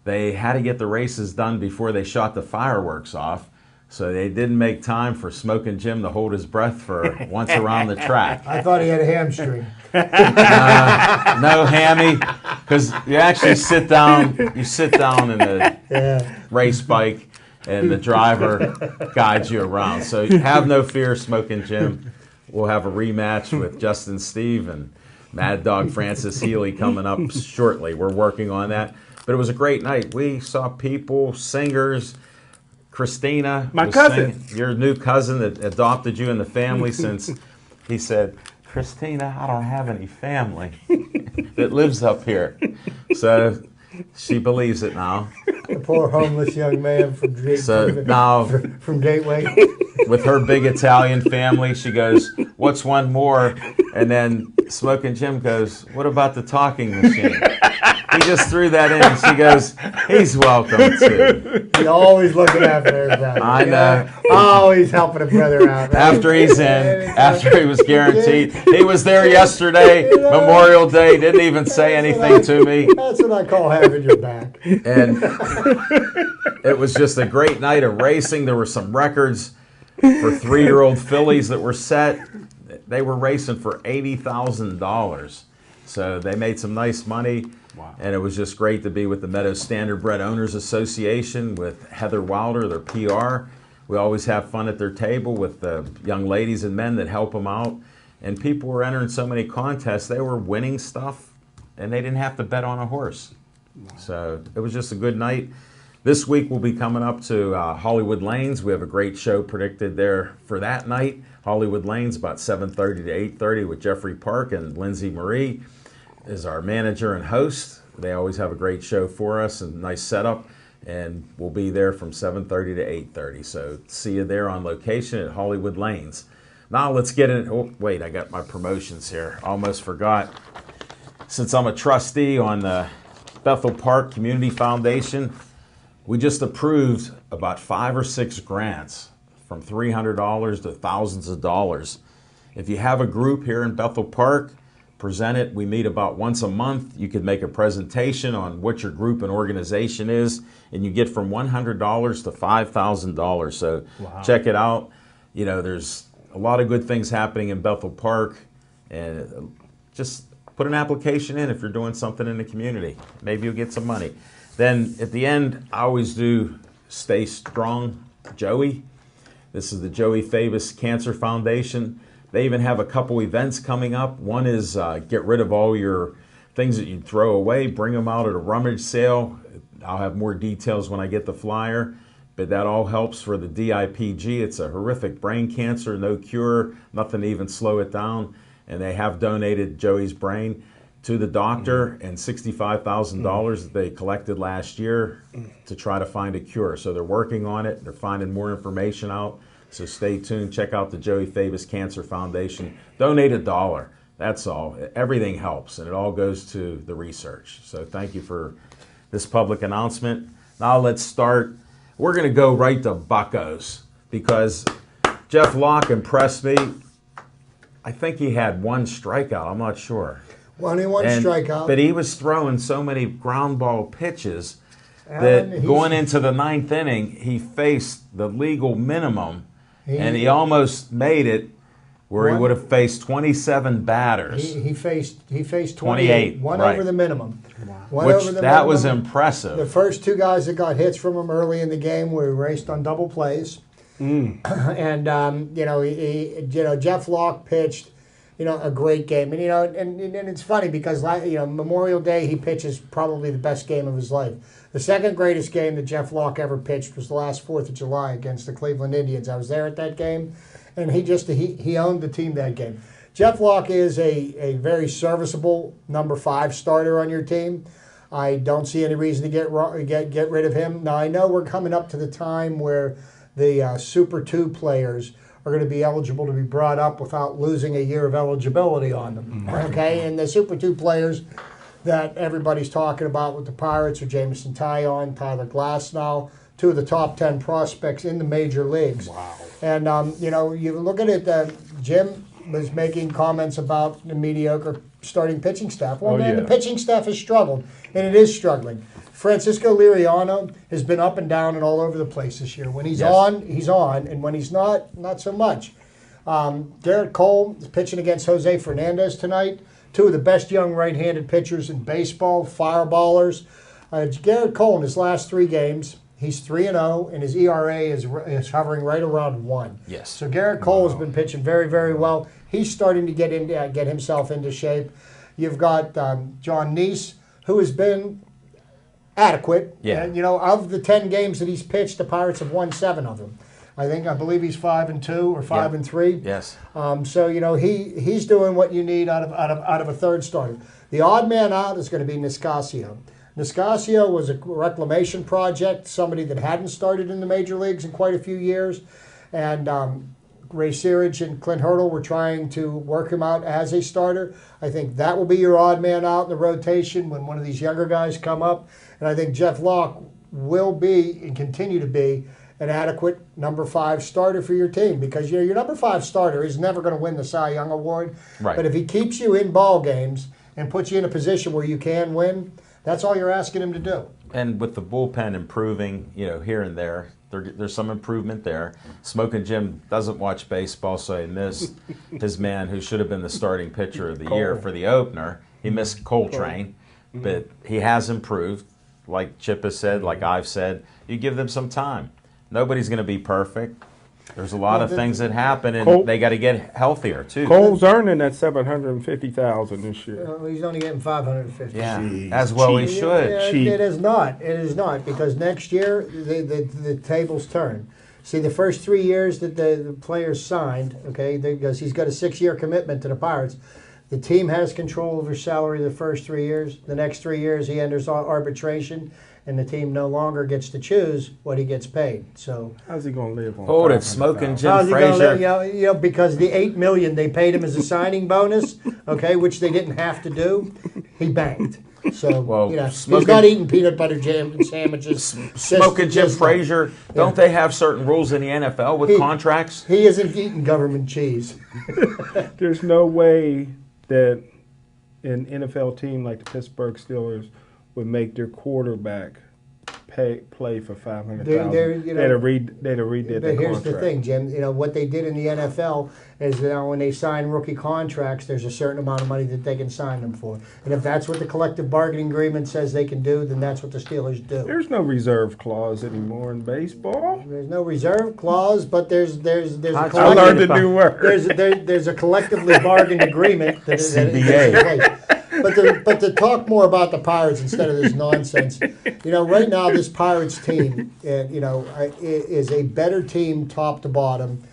Speaker 1: They had to get the races done before they shot the fireworks off. So they didn't make time for Smoking Jim to hold his breath for once around the track.
Speaker 2: I thought he had a hamstring.
Speaker 1: No hammy, because you actually sit down. You sit down in the race bike, and the driver guides you around. So have no fear, Smoking Jim. We'll have a rematch with Justin Steve and Mad Dog Francis Healy coming up shortly. We're working on that. But it was a great night. We saw people, singers. Christina,
Speaker 3: My
Speaker 1: was
Speaker 3: cousin.
Speaker 1: singing. Your new cousin that adopted you in the family since he said, Christina, I don't have any family that lives up here. So she believes it now.
Speaker 2: The poor homeless young man from from Gateway.
Speaker 1: With her big Italian family, she goes, what's one more? And then Smoking Jim goes, what about the talking machine? He just threw that in. She goes, he's welcome too.
Speaker 2: He's always looking after everybody.
Speaker 1: I know.
Speaker 2: Always helping a brother out. Right?
Speaker 1: After he's in, after he was guaranteed. He was there yesterday, Memorial Day, didn't even say anything to me.
Speaker 2: That's what I call having your back.
Speaker 1: And it was just a great night of racing. There were some records for 3-year-old fillies that were set. They were racing for $80,000. So they made some nice money.
Speaker 3: Wow.
Speaker 1: And it was just great to be with the Meadows Standardbred Owners Association, with Heather Wilder, their PR. We always have fun at their table with the young ladies and men that help them out. And people were entering so many contests, they were winning stuff, and they didn't have to bet on a horse. So it was just a good night. This week we'll be coming up to Hollywood Lanes. We have a great show predicted there for that night. Hollywood Lanes, about 7:30 to 8:30 with Jeffrey Park, and Lindsay Marie is our manager and host. They always have a great show for us and nice setup, and we'll be there from 7:30 to 8:30. So see you there on location at Hollywood Lanes. Now let's get in. Oh, wait, I got my promotions here. Almost forgot. Since I'm a trustee on the Bethel Park Community Foundation, we just approved about 5 or 6 grants from $300 to thousands of dollars. If you have a group here in Bethel Park, present it. We meet about once a month. You could make a presentation on what your group and organization is, and you get from $100 to $5,000. So check it out. You know, there's a lot of good things happening in Bethel Park, and just put an application in if you're doing something in the community. Maybe you'll get some money. Then at the end, I always do Stay Strong Joey. This is the Joey Favis Cancer Foundation. They even have a couple events coming up. One is get rid of all your things that you throw away, bring them out at a rummage sale. I'll have more details when I get the flyer, but that all helps for the DIPG. It's a horrific brain cancer, no cure, nothing to even slow it down. And they have donated Joey's brain to the doctor, and $65,000 that they collected last year to try to find a cure. So they're working on it. They're finding more information out. So stay tuned. Check out the Joey Favis Cancer Foundation. Donate $1. That's all. Everything helps, and it all goes to the research. So thank you for this public announcement. Now let's start. We're going to go right to Buccos, because Jeff Locke impressed me. I think he had 1 strikeout. I'm not sure.
Speaker 2: Only one strikeout.
Speaker 1: But he was throwing so many ground ball pitches that going into the 9th inning, he faced the legal minimum, and he almost made it where he would have faced 27 batters.
Speaker 2: He faced 28. One over the minimum.
Speaker 1: Wow. That was impressive.
Speaker 2: The first 2 guys that got hits from him early in the game were raced on double plays. And Jeff Locke pitched a great game. And and it's funny because Memorial Day he pitches probably the best game of his life. The second greatest game that Jeff Locke ever pitched was the last 4th of July against the Cleveland Indians. I was there at that game, and he owned the team that game. Jeff Locke is a very serviceable number 5 starter on your team. I don't see any reason to get rid of him. Now I know we're coming up to the time where the Super 2 players are going to be eligible to be brought up without losing a year of eligibility on them. Okay, and the Super 2 players that everybody's talking about with the Pirates are Jameson Taillon, Tyler Glasnow, 2 of the top 10 prospects in the major leagues. Wow. And, you look at it, Jim was making comments about the mediocre starting pitching staff. Well, the pitching staff has struggled, and it is struggling. Francisco Liriano has been up and down and all over the place this year. When he's on, he's on, and when he's not so much. Garrett Coleman is pitching against Jose Fernandez tonight. 2 of the best young right-handed pitchers in baseball, fireballers. Garrett Coleman, his last 3 games, he's 3-0, and his ERA is hovering right around 1.
Speaker 1: Yes.
Speaker 2: So Garrett Cole has been pitching very, very well. He's starting to get himself into shape. You've got John Neese, who has been adequate.
Speaker 1: Yeah.
Speaker 2: And, of the 10 games that he's pitched, the Pirates have won 7 of them. I believe he's 5-2 or 5-3.
Speaker 1: Yes.
Speaker 2: So he's doing what you need out of a third starter. The odd man out is going to be Nicasio. Nicasio was a reclamation project, somebody that hadn't started in the major leagues in quite a few years, and Ray Searage and Clint Hurdle were trying to work him out as a starter. I think that will be your odd man out in the rotation when one of these younger guys come up. And I think Jeff Locke will be and continue to be an adequate number 5 starter for your team, because your number 5 starter is never going to win the Cy Young Award.
Speaker 1: Right.
Speaker 2: But if he keeps you in ball games and puts you in a position where you can win, that's all you're asking him to do.
Speaker 1: And with the bullpen improving, here and there's some improvement there. Smoking Jim doesn't watch baseball, so he missed his man who should have been the starting pitcher of the year for the opener. He missed Coltrane, but he has improved. Like Chip has said, like I've said, you give them some time. Nobody's going to be perfect. There's a lot of things that happen, and they got to get healthier too.
Speaker 3: Cole's earning that $750,000 this year.
Speaker 2: He's only getting $550,000.
Speaker 1: Yeah,
Speaker 3: Jeez.
Speaker 1: as well he should.
Speaker 2: It is not. It is not, because next year the tables turn. See, the first 3 years that the players signed, okay, because he's got a 6-year commitment to the Pirates. The team has control over salary the first 3 years. The next 3 years he enters arbitration, and the team no longer gets to choose what he gets paid. So
Speaker 3: how's he going to live on?
Speaker 1: Hold it, Smoking Jim
Speaker 2: how's he
Speaker 1: Frazier.
Speaker 2: gonna, because the $8 million they paid him as a signing bonus, okay, which they didn't have to do, he banked. So he's not eating peanut butter jam and sandwiches.
Speaker 1: Smoking Jim Frazier. Don't they have certain rules in the NFL with contracts?
Speaker 2: He isn't eating government cheese.
Speaker 3: There's no way that an NFL team like the Pittsburgh Steelers would make their quarterback play for $500,000. They'd have redid their contract.
Speaker 2: But here's the thing, Jim. What they did in the NFL is when they sign rookie contracts, there's a certain amount of money that they can sign them for. And if that's what the collective bargaining agreement says they can do, then that's what the Steelers do.
Speaker 3: There's no reserve clause anymore in baseball.
Speaker 2: There's no reserve clause, but there's a
Speaker 3: I learned a new word.
Speaker 2: There's a collectively bargained agreement that
Speaker 1: CBA.
Speaker 2: But to talk more about the Pirates instead of this nonsense, right now this Pirates team, is a better team top to bottom,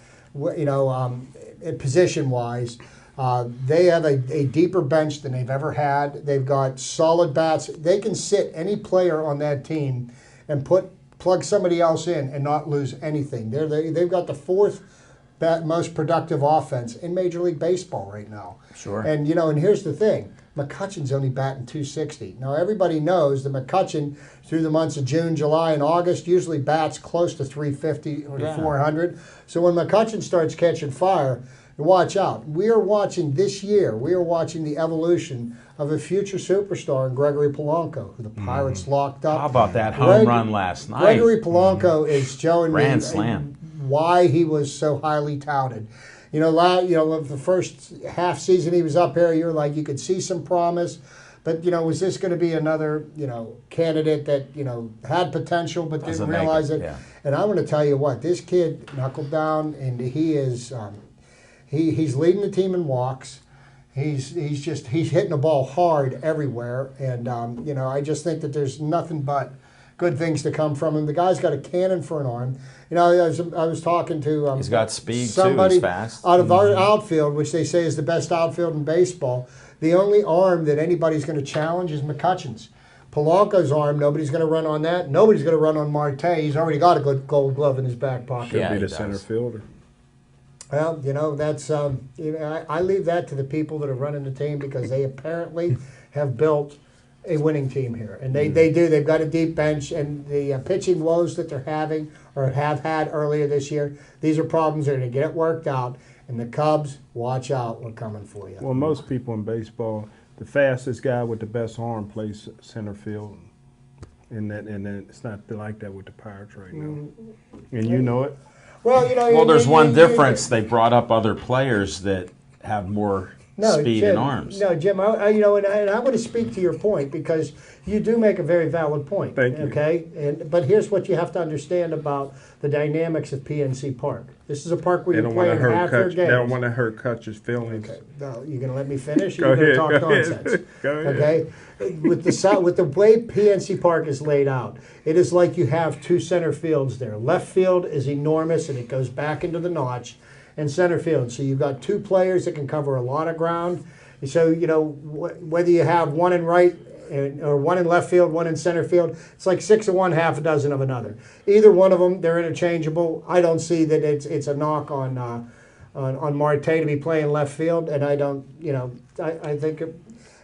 Speaker 2: position-wise. They have a deeper bench than they've ever had. They've got solid bats. They can sit any player on that team and plug somebody else in and not lose anything. They've got the 4th most productive offense in Major League Baseball right now.
Speaker 1: Sure.
Speaker 2: And and here's the thing. McCutcheon's only batting .260. Now, everybody knows that McCutcheon, through the months of June, July, and August, usually bats close to .350 or 400. So when McCutcheon starts catching fire, watch out. We are watching this year, the evolution of a future superstar in Gregory Polanco, who the Pirates locked up.
Speaker 1: How about that home run last night?
Speaker 2: Gregory Polanco is showing
Speaker 1: Grand
Speaker 2: me
Speaker 1: slam.
Speaker 2: Why he was so highly touted. The first half season he was up here, you were like, you could see some promise. But, was this going to be another, candidate that, had potential but didn't realize it?
Speaker 1: Yeah.
Speaker 2: And I'm going to tell you what, this kid knuckled down, and he is, he's leading the team in walks. He's hitting the ball hard everywhere. And, I just think that there's nothing but good things to come from him. The guy's got a cannon for an arm. I was talking to
Speaker 1: he's got speed
Speaker 2: somebody
Speaker 1: too. He's fast.
Speaker 2: Out of our outfield, which they say is the best outfield in baseball. The only arm that anybody's going to challenge is McCutcheon's. Polanco's arm, nobody's going to run on that. Nobody's going to run on Marte. He's already got a good Gold Glove in his back pocket.
Speaker 3: Could be the center fielder.
Speaker 2: Well, that's I leave that to the people that are running the team, because they apparently have built a winning team here, and they do. They've got a deep bench, and the pitching woes that they're having or have had earlier this year, these are problems that are going to get worked out. And the Cubs, watch out, we're coming for you.
Speaker 3: Well, most people in baseball, the fastest guy with the best arm plays center field, and it's not like that with the Pirates right now, and you know it.
Speaker 2: Well,
Speaker 1: there's one difference. They brought up other players that have more speed
Speaker 2: Jim,
Speaker 1: and arms.
Speaker 2: No, Jim, and I want to speak to your point, because you do make a very valid point.
Speaker 3: Thank you.
Speaker 2: Okay, but here's what you have to understand about the dynamics of PNC Park. This is a park where you're playing half your games.
Speaker 3: They don't want to hurt Kutch's feelings.
Speaker 2: Okay, no, you're going to let me finish?
Speaker 3: Go
Speaker 2: You're
Speaker 3: ahead.
Speaker 2: going to talk nonsense.
Speaker 3: Go ahead.
Speaker 2: Okay, with the way PNC Park is laid out, it is like you have 2 center fields there. Left field is enormous, and it goes back into the notch. And center field. So you've got 2 players that can cover a lot of ground. So, whether you have one in right or one in left field, one in center field, it's like 6 of one, half a dozen of another. Either one of them, they're interchangeable. I don't see that it's a knock on on Marte to be playing left field, and I don't, I think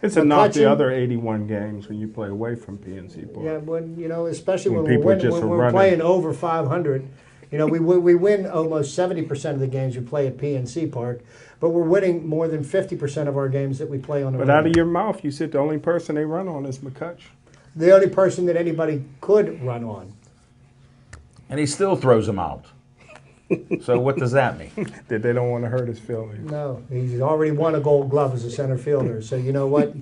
Speaker 3: it's a knock the other 81 games when you play away from PNC Park.
Speaker 2: Yeah, when especially when
Speaker 3: we're
Speaker 2: playing over 500. We win almost 70% of the games we play at PNC Park, but we're winning more than 50% of our games that we play on the road.
Speaker 3: But out of your mouth, you said the only person they run on is McCutch.
Speaker 2: The only person that anybody could run on.
Speaker 1: And he still throws them out. So what does that mean?
Speaker 3: That they don't want to hurt his feelings.
Speaker 2: No, he's already won a Gold Glove as a center fielder. So you know what?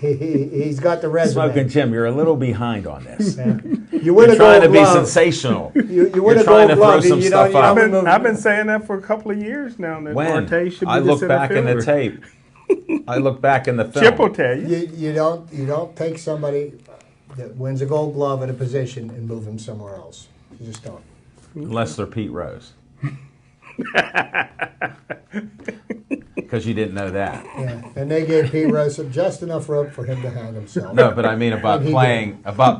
Speaker 2: He's got the resume.
Speaker 1: Smoking Jim, you're a little behind on this.
Speaker 2: Yeah. You win
Speaker 1: You're trying to be sensational.
Speaker 2: You
Speaker 1: You're
Speaker 2: win a
Speaker 1: trying
Speaker 2: Gold
Speaker 1: to
Speaker 2: Glove.
Speaker 1: throw some stuff out.
Speaker 3: I've been saying that for a couple of years now. That
Speaker 1: When
Speaker 3: Marte should be
Speaker 1: I
Speaker 3: the
Speaker 1: look
Speaker 3: center
Speaker 1: back in the
Speaker 3: fielder.
Speaker 1: tape, I look back in the film.
Speaker 3: Chip will tell you.
Speaker 2: You don't take somebody that wins a Gold Glove at a position and move him somewhere else. You just don't.
Speaker 1: Unless they're Pete Rose. Because you didn't know that.
Speaker 2: Yeah, and they gave Pete Rose just enough rope for him to hang himself.
Speaker 1: No, but I mean about
Speaker 2: And he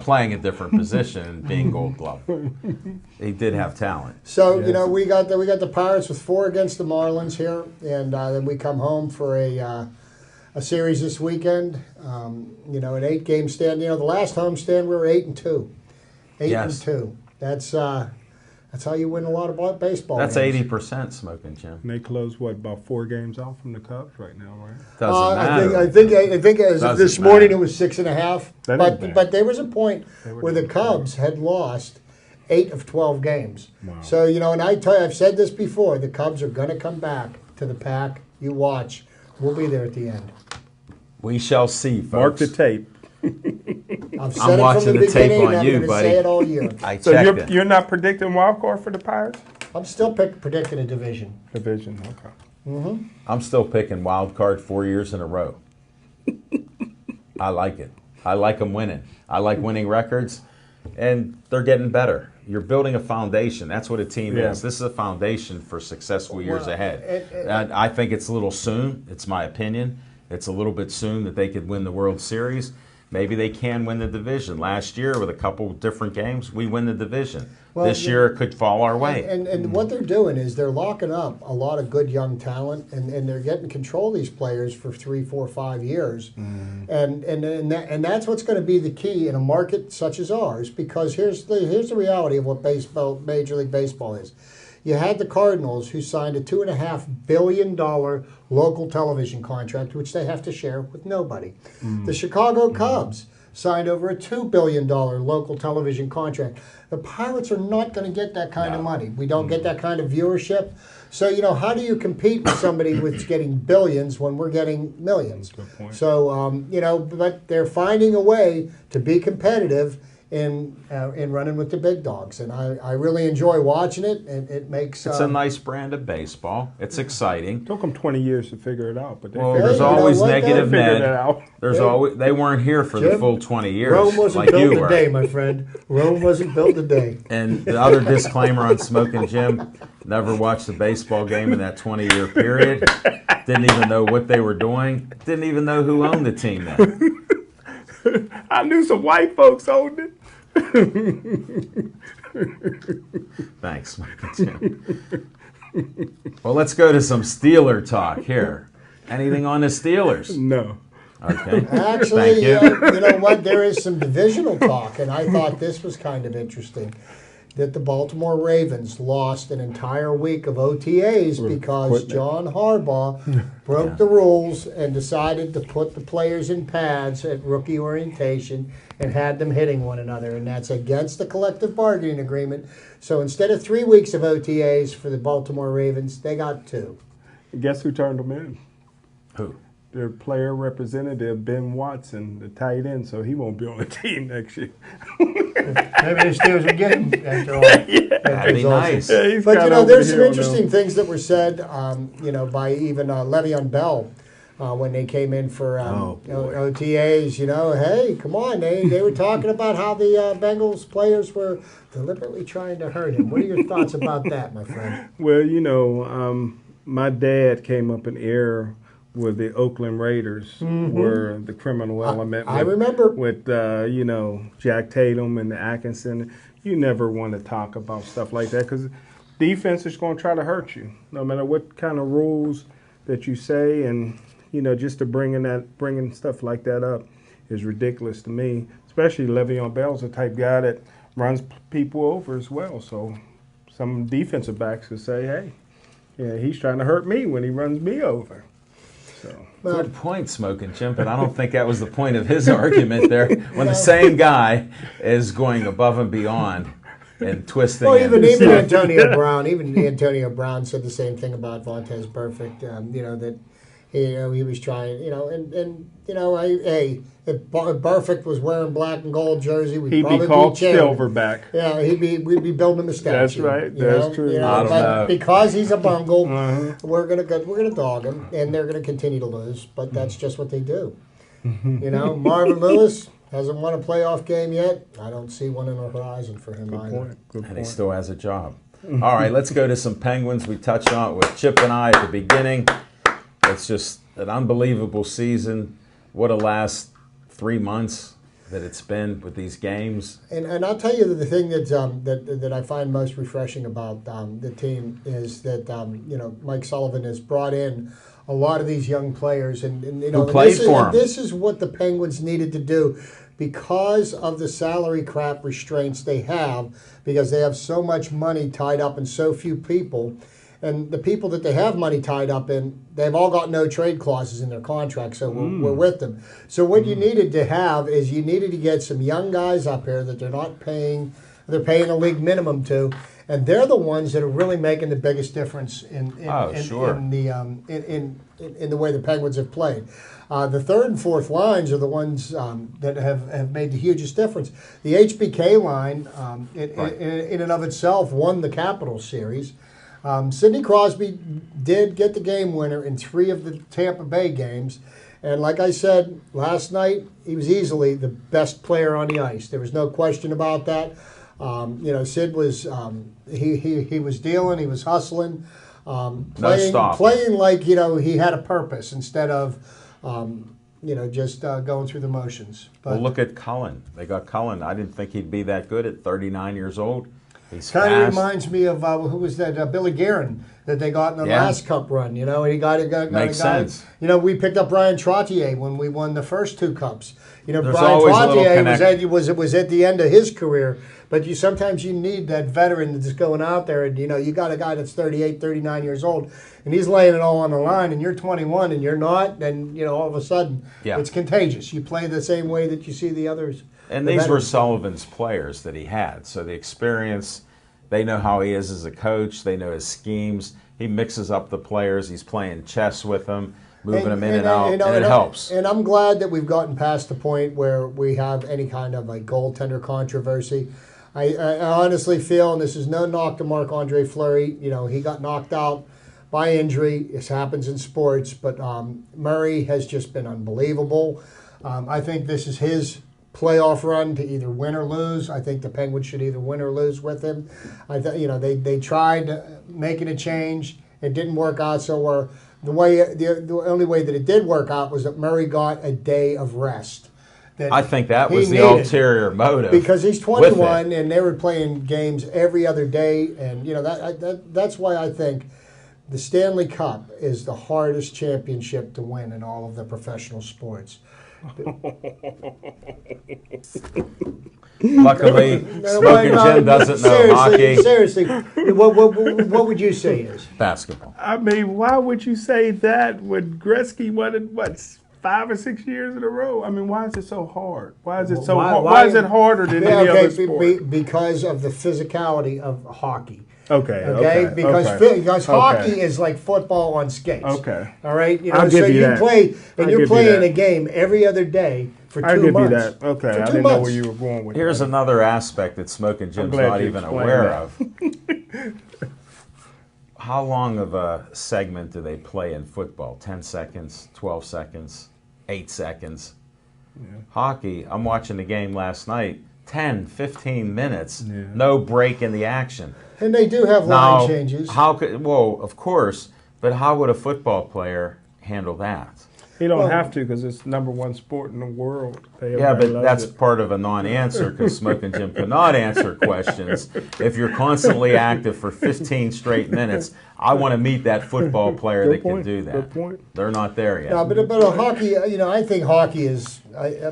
Speaker 1: playing a different position and being Gold Glove. He did have talent.
Speaker 2: So we got the Pirates with 4 against the Marlins here, and then we come home for a series this weekend. An 8-game stand. The last home stand we were 8-2. 8-2. That's how you win a lot of baseball.
Speaker 1: That's
Speaker 2: games.
Speaker 1: 80% Smoking Jim.
Speaker 3: And they close about 4 games off from the Cubs right now, right?
Speaker 1: Doesn't matter.
Speaker 2: I think as of this morning it was 6.5.
Speaker 3: That ain't bad.
Speaker 2: But there was a point where the Cubs had lost 8 of 12 games.
Speaker 3: Wow.
Speaker 2: So and I've said this before. The Cubs are going to come back to the pack. You watch. We'll be there at the end.
Speaker 1: We shall see, folks.
Speaker 3: Mark the tape.
Speaker 2: I've said
Speaker 1: I'm
Speaker 2: it
Speaker 1: watching
Speaker 2: from the
Speaker 1: the tape
Speaker 2: beginning,
Speaker 1: on
Speaker 2: and
Speaker 1: you,
Speaker 2: I'm going to
Speaker 1: buddy.
Speaker 2: say it all year.
Speaker 1: I
Speaker 3: So
Speaker 1: checked it.
Speaker 3: you're not predicting wild card for the Pirates?
Speaker 2: I'm still predicting a division.
Speaker 3: Division, okay.
Speaker 1: I'm still picking wild card 4 years in a row. I like it. I like them winning. I like winning records, and they're getting better. You're building a foundation. That's what a team is. This is a foundation for successful years ahead. And I think it's a little soon. It's my opinion. It's a little bit soon that they could win the World Series. Maybe they can win the division. Last year, with a couple different games, we win the division. This year, it could fall our way.
Speaker 2: And what they're doing is they're locking up a lot of good young talent, and they're getting control of these players for 3, 4, 5 years. And that's what's going to be the key in a market such as ours, because here's the reality of what Major League Baseball is. You had the Cardinals, who signed a $2.5 billion local television contract, which they have to share with nobody. The Chicago Cubs signed over a $2 billion local television contract. The Pirates are not going to get that kind of money. We don't get that kind of viewership. So, how do you compete with somebody who's getting billions when we're getting millions?
Speaker 3: Good point.
Speaker 2: So, but they're finding a way to be competitive in running with the big dogs, and I really enjoy watching it. It makes
Speaker 1: It's a nice brand of baseball. It's exciting.
Speaker 3: Took them 20 years to figure it out, but they
Speaker 1: There's always negative
Speaker 3: figured
Speaker 1: Ned.
Speaker 3: it out.
Speaker 1: There's always they weren't here for the full 20 years.
Speaker 2: Rome wasn't
Speaker 1: like you
Speaker 2: built
Speaker 1: were.
Speaker 2: today, my friend. Rome wasn't built today.
Speaker 1: And the other disclaimer on Smoking Jim, never watched a baseball game in that 20-year period. Didn't even know what they were doing. Didn't even know who owned the team then.
Speaker 3: I knew some white folks owned it.
Speaker 1: Thanks, Smoking Jim. Well, let's go to some Steeler talk here. Anything on the Steelers?
Speaker 3: No.
Speaker 1: Okay.
Speaker 2: Actually,
Speaker 1: Thank you.
Speaker 2: you know what? There is some divisional talk, and I thought this was kind of interesting. That the Baltimore Ravens lost an entire week of OTAs because John Harbaugh broke the rules and decided to put the players in pads at rookie orientation and had them hitting one another, and that's against the collective bargaining agreement. So instead of 3 weeks of OTAs for the Baltimore Ravens, they got 2.
Speaker 3: Guess who turned them in?
Speaker 1: Who?
Speaker 3: Their player representative, Ben Watson, the tight end, so he won't be on the team next year.
Speaker 2: Maybe the Steelers will get him after all.
Speaker 1: That'd be nice.
Speaker 3: Yeah, he's
Speaker 2: But
Speaker 3: kinda
Speaker 2: you know,
Speaker 3: over
Speaker 2: there's some
Speaker 3: here on
Speaker 2: interesting
Speaker 3: them.
Speaker 2: things that were said, by even Le'Veon Bell when they came in for OTAs. You know, hey, come on, they were talking about how the Bengals players were deliberately trying to hurt him. What are your thoughts about that, my friend?
Speaker 3: Well, you know, my dad came up in air with the Oakland Raiders, were the criminal element.
Speaker 2: I remember.
Speaker 3: With, Jack Tatum and the Atkinson. You never want to talk about stuff like that because defense is going to try to hurt you, no matter what kind of rules that you say, and just to bringing stuff like that up is ridiculous to me. Especially Le'Veon Bell's the type guy that runs people over as well. So some defensive backs could say, "Hey, yeah, he's trying to hurt me when he runs me over." So.
Speaker 1: Good point, Smoking Jim, but I don't think that was the point of his argument there. When the same guy is going above and beyond and twisting.
Speaker 2: Well, even Antonio Brown said the same thing about Vontaze Burfict. That he was trying. If Burfict was wearing black and gold jersey,
Speaker 3: he'd be called Silverback.
Speaker 2: Yeah, we'd be building him a statue.
Speaker 3: That's right. That's true.
Speaker 1: I don't know.
Speaker 2: Because he's a bungle, we're gonna dog him, and they're gonna continue to lose. But that's just what they do. Marvin Lewis hasn't won a playoff game yet. I don't see one on the horizon for him either.
Speaker 3: Good point.
Speaker 1: And he still has a job. All right, let's go to some Penguins. We touched on it with Chip and I at the beginning. It's just an unbelievable season. What a last 3 months that it's been with these games.
Speaker 2: And I'll tell you the thing that I find most refreshing about the team is that Mike Sullivan has brought in a lot of these young players, and
Speaker 1: who played for him.
Speaker 2: This is what the Penguins needed to do because of the salary cap restraints they have, because they have so much money tied up in so few people. And the people that they have money tied up in, they've all got no trade clauses in their contract, so we're with them. So what you needed to have is you needed to get some young guys up here that they're paying a league minimum to, and they're the ones that are really making the biggest difference in the way the Penguins have played. The third and fourth lines are the ones that have made the hugest difference. The HBK line, in and of itself, won the Capitals series. Sidney Crosby did get the game winner in 3 of the Tampa Bay games. And like I said last night, he was easily the best player on the ice. There was no question about that. Sid was he was dealing, he was hustling, playing like he had a purpose instead of just going through the motions. But
Speaker 1: well, look at Cullen. They got Cullen. I didn't think he'd be that good at 39 years old. He's
Speaker 2: kind of reminds me of who was that Billy Guerin that they got in the last Cup run. And he got
Speaker 1: Makes sense.
Speaker 2: We picked up Brian Trottier when we won the first 2 Cups.
Speaker 1: There's
Speaker 2: Brian Trottier was at the end of his career, but sometimes you need that veteran that's going out there, and you got a guy that's 38, 39 years old, and he's laying it all on the line, and you're 21 and you're not, and all of a sudden it's contagious. You play the same way that you see the others.
Speaker 1: And these were Sullivan's players that he had. So the experience, they know how he is as a coach. They know his schemes. He mixes up the players. He's playing chess with them, moving them in and out, and it helps.
Speaker 2: And I'm glad that we've gotten past the point where we have any kind of a goaltender controversy. I honestly feel, and this is no knock to Marc-Andre Fleury, he got knocked out by injury. This happens in sports, but Murray has just been unbelievable. I think this is his playoff run to either win or lose. I think the Penguins should either win or lose with him. They tried making a change. It didn't work out so well. The only way that it did work out was that Murray got a day of rest.
Speaker 1: I think that was the ulterior motive.
Speaker 2: Because he's 21 and they were playing games every other day, and that's why I think the Stanley Cup is the hardest championship to win in all of the professional sports.
Speaker 1: Luckily, Smoking Jim doesn't know hockey.
Speaker 2: Seriously, what would you say is
Speaker 1: basketball?
Speaker 3: I mean, why would you say that when Gretzky won it, 5 or 6 years in a row? I mean, why is it so hard? Why is it so hard? Why is it harder than any other sport?
Speaker 2: Because of the physicality of hockey.
Speaker 3: Okay.
Speaker 2: Because hockey is like football on skates.
Speaker 3: Okay.
Speaker 2: All right.
Speaker 3: I'll give you that.
Speaker 2: You're playing a game every other day for 2 months.
Speaker 3: I'll give you that. Okay. I didn't know where you were going with
Speaker 1: Here's another aspect that Smoking Jim's not even aware of. How long of a segment do they play in football? 10 seconds, 12 seconds, 8 seconds. Yeah. Hockey, I'm watching the game last night, 10, 15 minutes, no break in the action.
Speaker 2: And they do have line changes.
Speaker 1: Of course, but how would a football player handle that?
Speaker 3: He don't have to because it's #1 sport in the world.
Speaker 1: Yeah, but that's part of a non-answer because Smoking Jim cannot answer questions. If you're constantly active for 15 straight minutes, I want to meet that football player that can do that.
Speaker 3: Good point.
Speaker 1: They're not there yet.
Speaker 2: No, but hockey, I think hockey is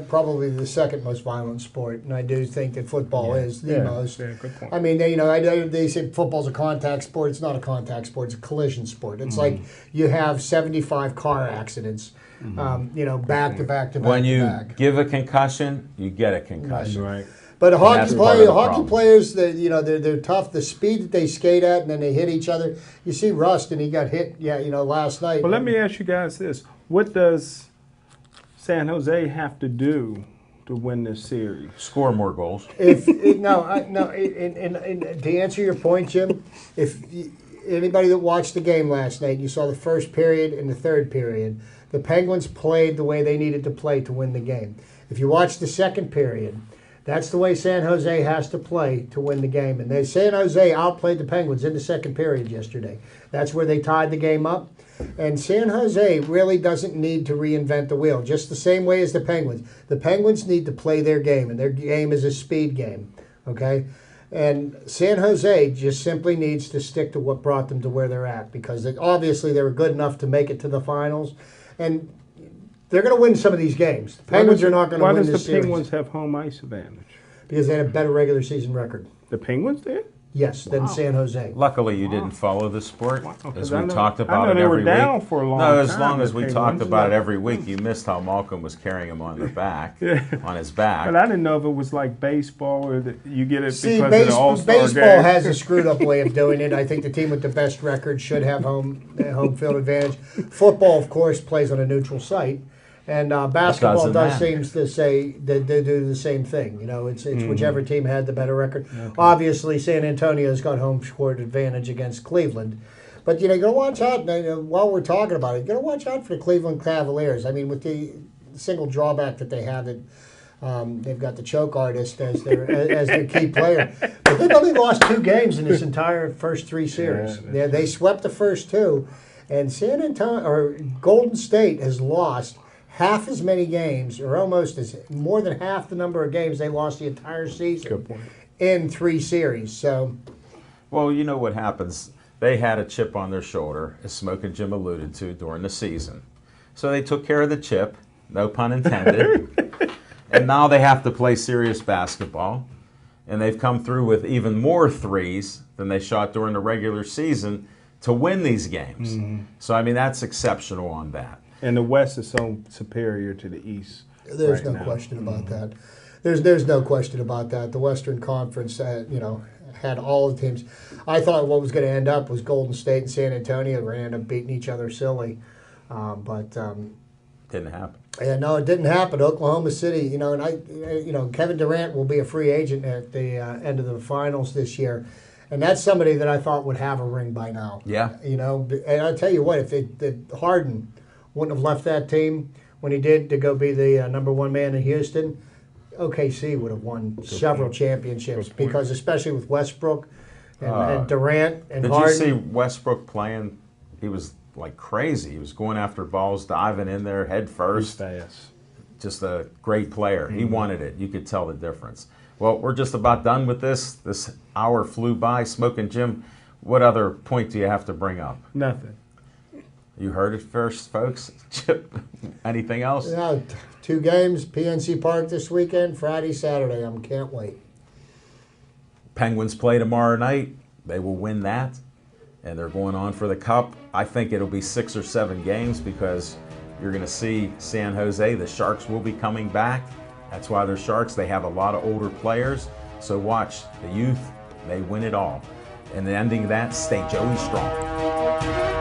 Speaker 2: probably the second most violent sport, and I do think that football is the most.
Speaker 3: Yeah, good point.
Speaker 2: I mean, they say football's a contact sport. It's not a contact sport. It's a collision sport. It's like you have 75 car accidents, back to back to back.
Speaker 1: When you give a concussion, you get a concussion.
Speaker 3: Right.
Speaker 2: But hockey
Speaker 1: problem.
Speaker 2: players, they're tough. The speed that they skate at, and then they hit each other. You see Rust, and he got hit. Last night.
Speaker 3: Well, let me ask you guys this: what does San Jose have to do to win this series?
Speaker 1: Score more goals.
Speaker 2: To answer your point, Jim, if anybody that watched the game last night, you saw the first period and the third period. The Penguins played the way they needed to play to win the game. If you watch the second period, that's the way San Jose has to play to win the game. And San Jose outplayed the Penguins in the second period yesterday. That's where they tied the game up. And San Jose really doesn't need to reinvent the wheel, just the same way as the Penguins. The Penguins need to play their game, and their game is a speed game, okay? And San Jose just simply needs to stick to what brought them to where they're at, because obviously they were good enough to make it to the finals. And they're going to win some of these games. The Penguins are not going to win this series.
Speaker 3: Why does the Penguins have home ice advantage?
Speaker 2: Because they had a better regular season record.
Speaker 3: The Penguins did?
Speaker 2: Yes, than San Jose.
Speaker 1: Luckily, you didn't follow the sport, as we
Speaker 3: I know-
Speaker 1: talked
Speaker 3: I
Speaker 1: about
Speaker 3: know
Speaker 1: it
Speaker 3: they were
Speaker 1: every
Speaker 3: down
Speaker 1: week.
Speaker 3: for a long
Speaker 1: No, as
Speaker 3: time,
Speaker 1: long as
Speaker 3: the
Speaker 1: we
Speaker 3: Penguins.
Speaker 1: talked about it every week, you missed how Malcolm was carrying him on the back, on his back.
Speaker 3: But I didn't know if it was like baseball or that you get it
Speaker 2: See,
Speaker 3: because of the All-Star
Speaker 2: baseball
Speaker 3: game.
Speaker 2: has a screwed up way of doing it. I think the team with the best record should have home field advantage. Football, of course, plays on a neutral site. And basketball seems to say that they do the same thing. It's whichever team had the better record. Okay. Obviously, San Antonio's got home court advantage against Cleveland. But, you got to watch out, while we're talking about it, you got to watch out for the Cleveland Cavaliers. I mean, with the single drawback that they have, that they've got the choke artist as their key player. But they've only lost 2 games in this entire first 3 series. They swept the first 2. And Golden State has lost half as many games, or almost more than half the number of games they lost the entire season in 3 series. So,
Speaker 1: well, you know what happens. They had a chip on their shoulder, as Smoking Jim alluded to, during the season. So they took care of the chip, no pun intended. And now they have to play serious basketball. And they've come through with even more threes than they shot during the regular season to win these games. So, I mean, that's exceptional on that.
Speaker 3: And the West is so superior to the East.
Speaker 2: There's no question about that. There's no question about that. The Western Conference, had all the teams. I thought what was going to end up was Golden State and San Antonio were going to end up beating each other silly, but
Speaker 1: didn't happen.
Speaker 2: Yeah, no, it didn't happen. Oklahoma City, and Kevin Durant will be a free agent at the end of the finals this year. And that's somebody that I thought would have a ring by now.
Speaker 1: Yeah.
Speaker 2: And I'll tell you what, if Harden wouldn't have left that team when he did to go be the #1 man in Houston, OKC would have won several championships because especially with Westbrook and Durant and Harden.
Speaker 1: Did you see Westbrook playing? He was like crazy. He was going after balls, diving in there head first.
Speaker 3: He's fast.
Speaker 1: Just a great player. He wanted it. You could tell the difference. Well, we're just about done with this. This hour flew by. Smoking Jim, what other point do you have to bring up?
Speaker 3: Nothing.
Speaker 1: You heard it first, folks. Chip, anything else?
Speaker 2: Yeah, 2 games, PNC Park this weekend, Friday, Saturday. I can't wait.
Speaker 1: Penguins play tomorrow night. They will win that, and they're going on for the Cup. I think it'll be 6 or 7 games because you're going to see San Jose. The Sharks will be coming back. That's why they're Sharks. They have a lot of older players. So watch the youth. They win it all. And the ending of that, stay Joey strong.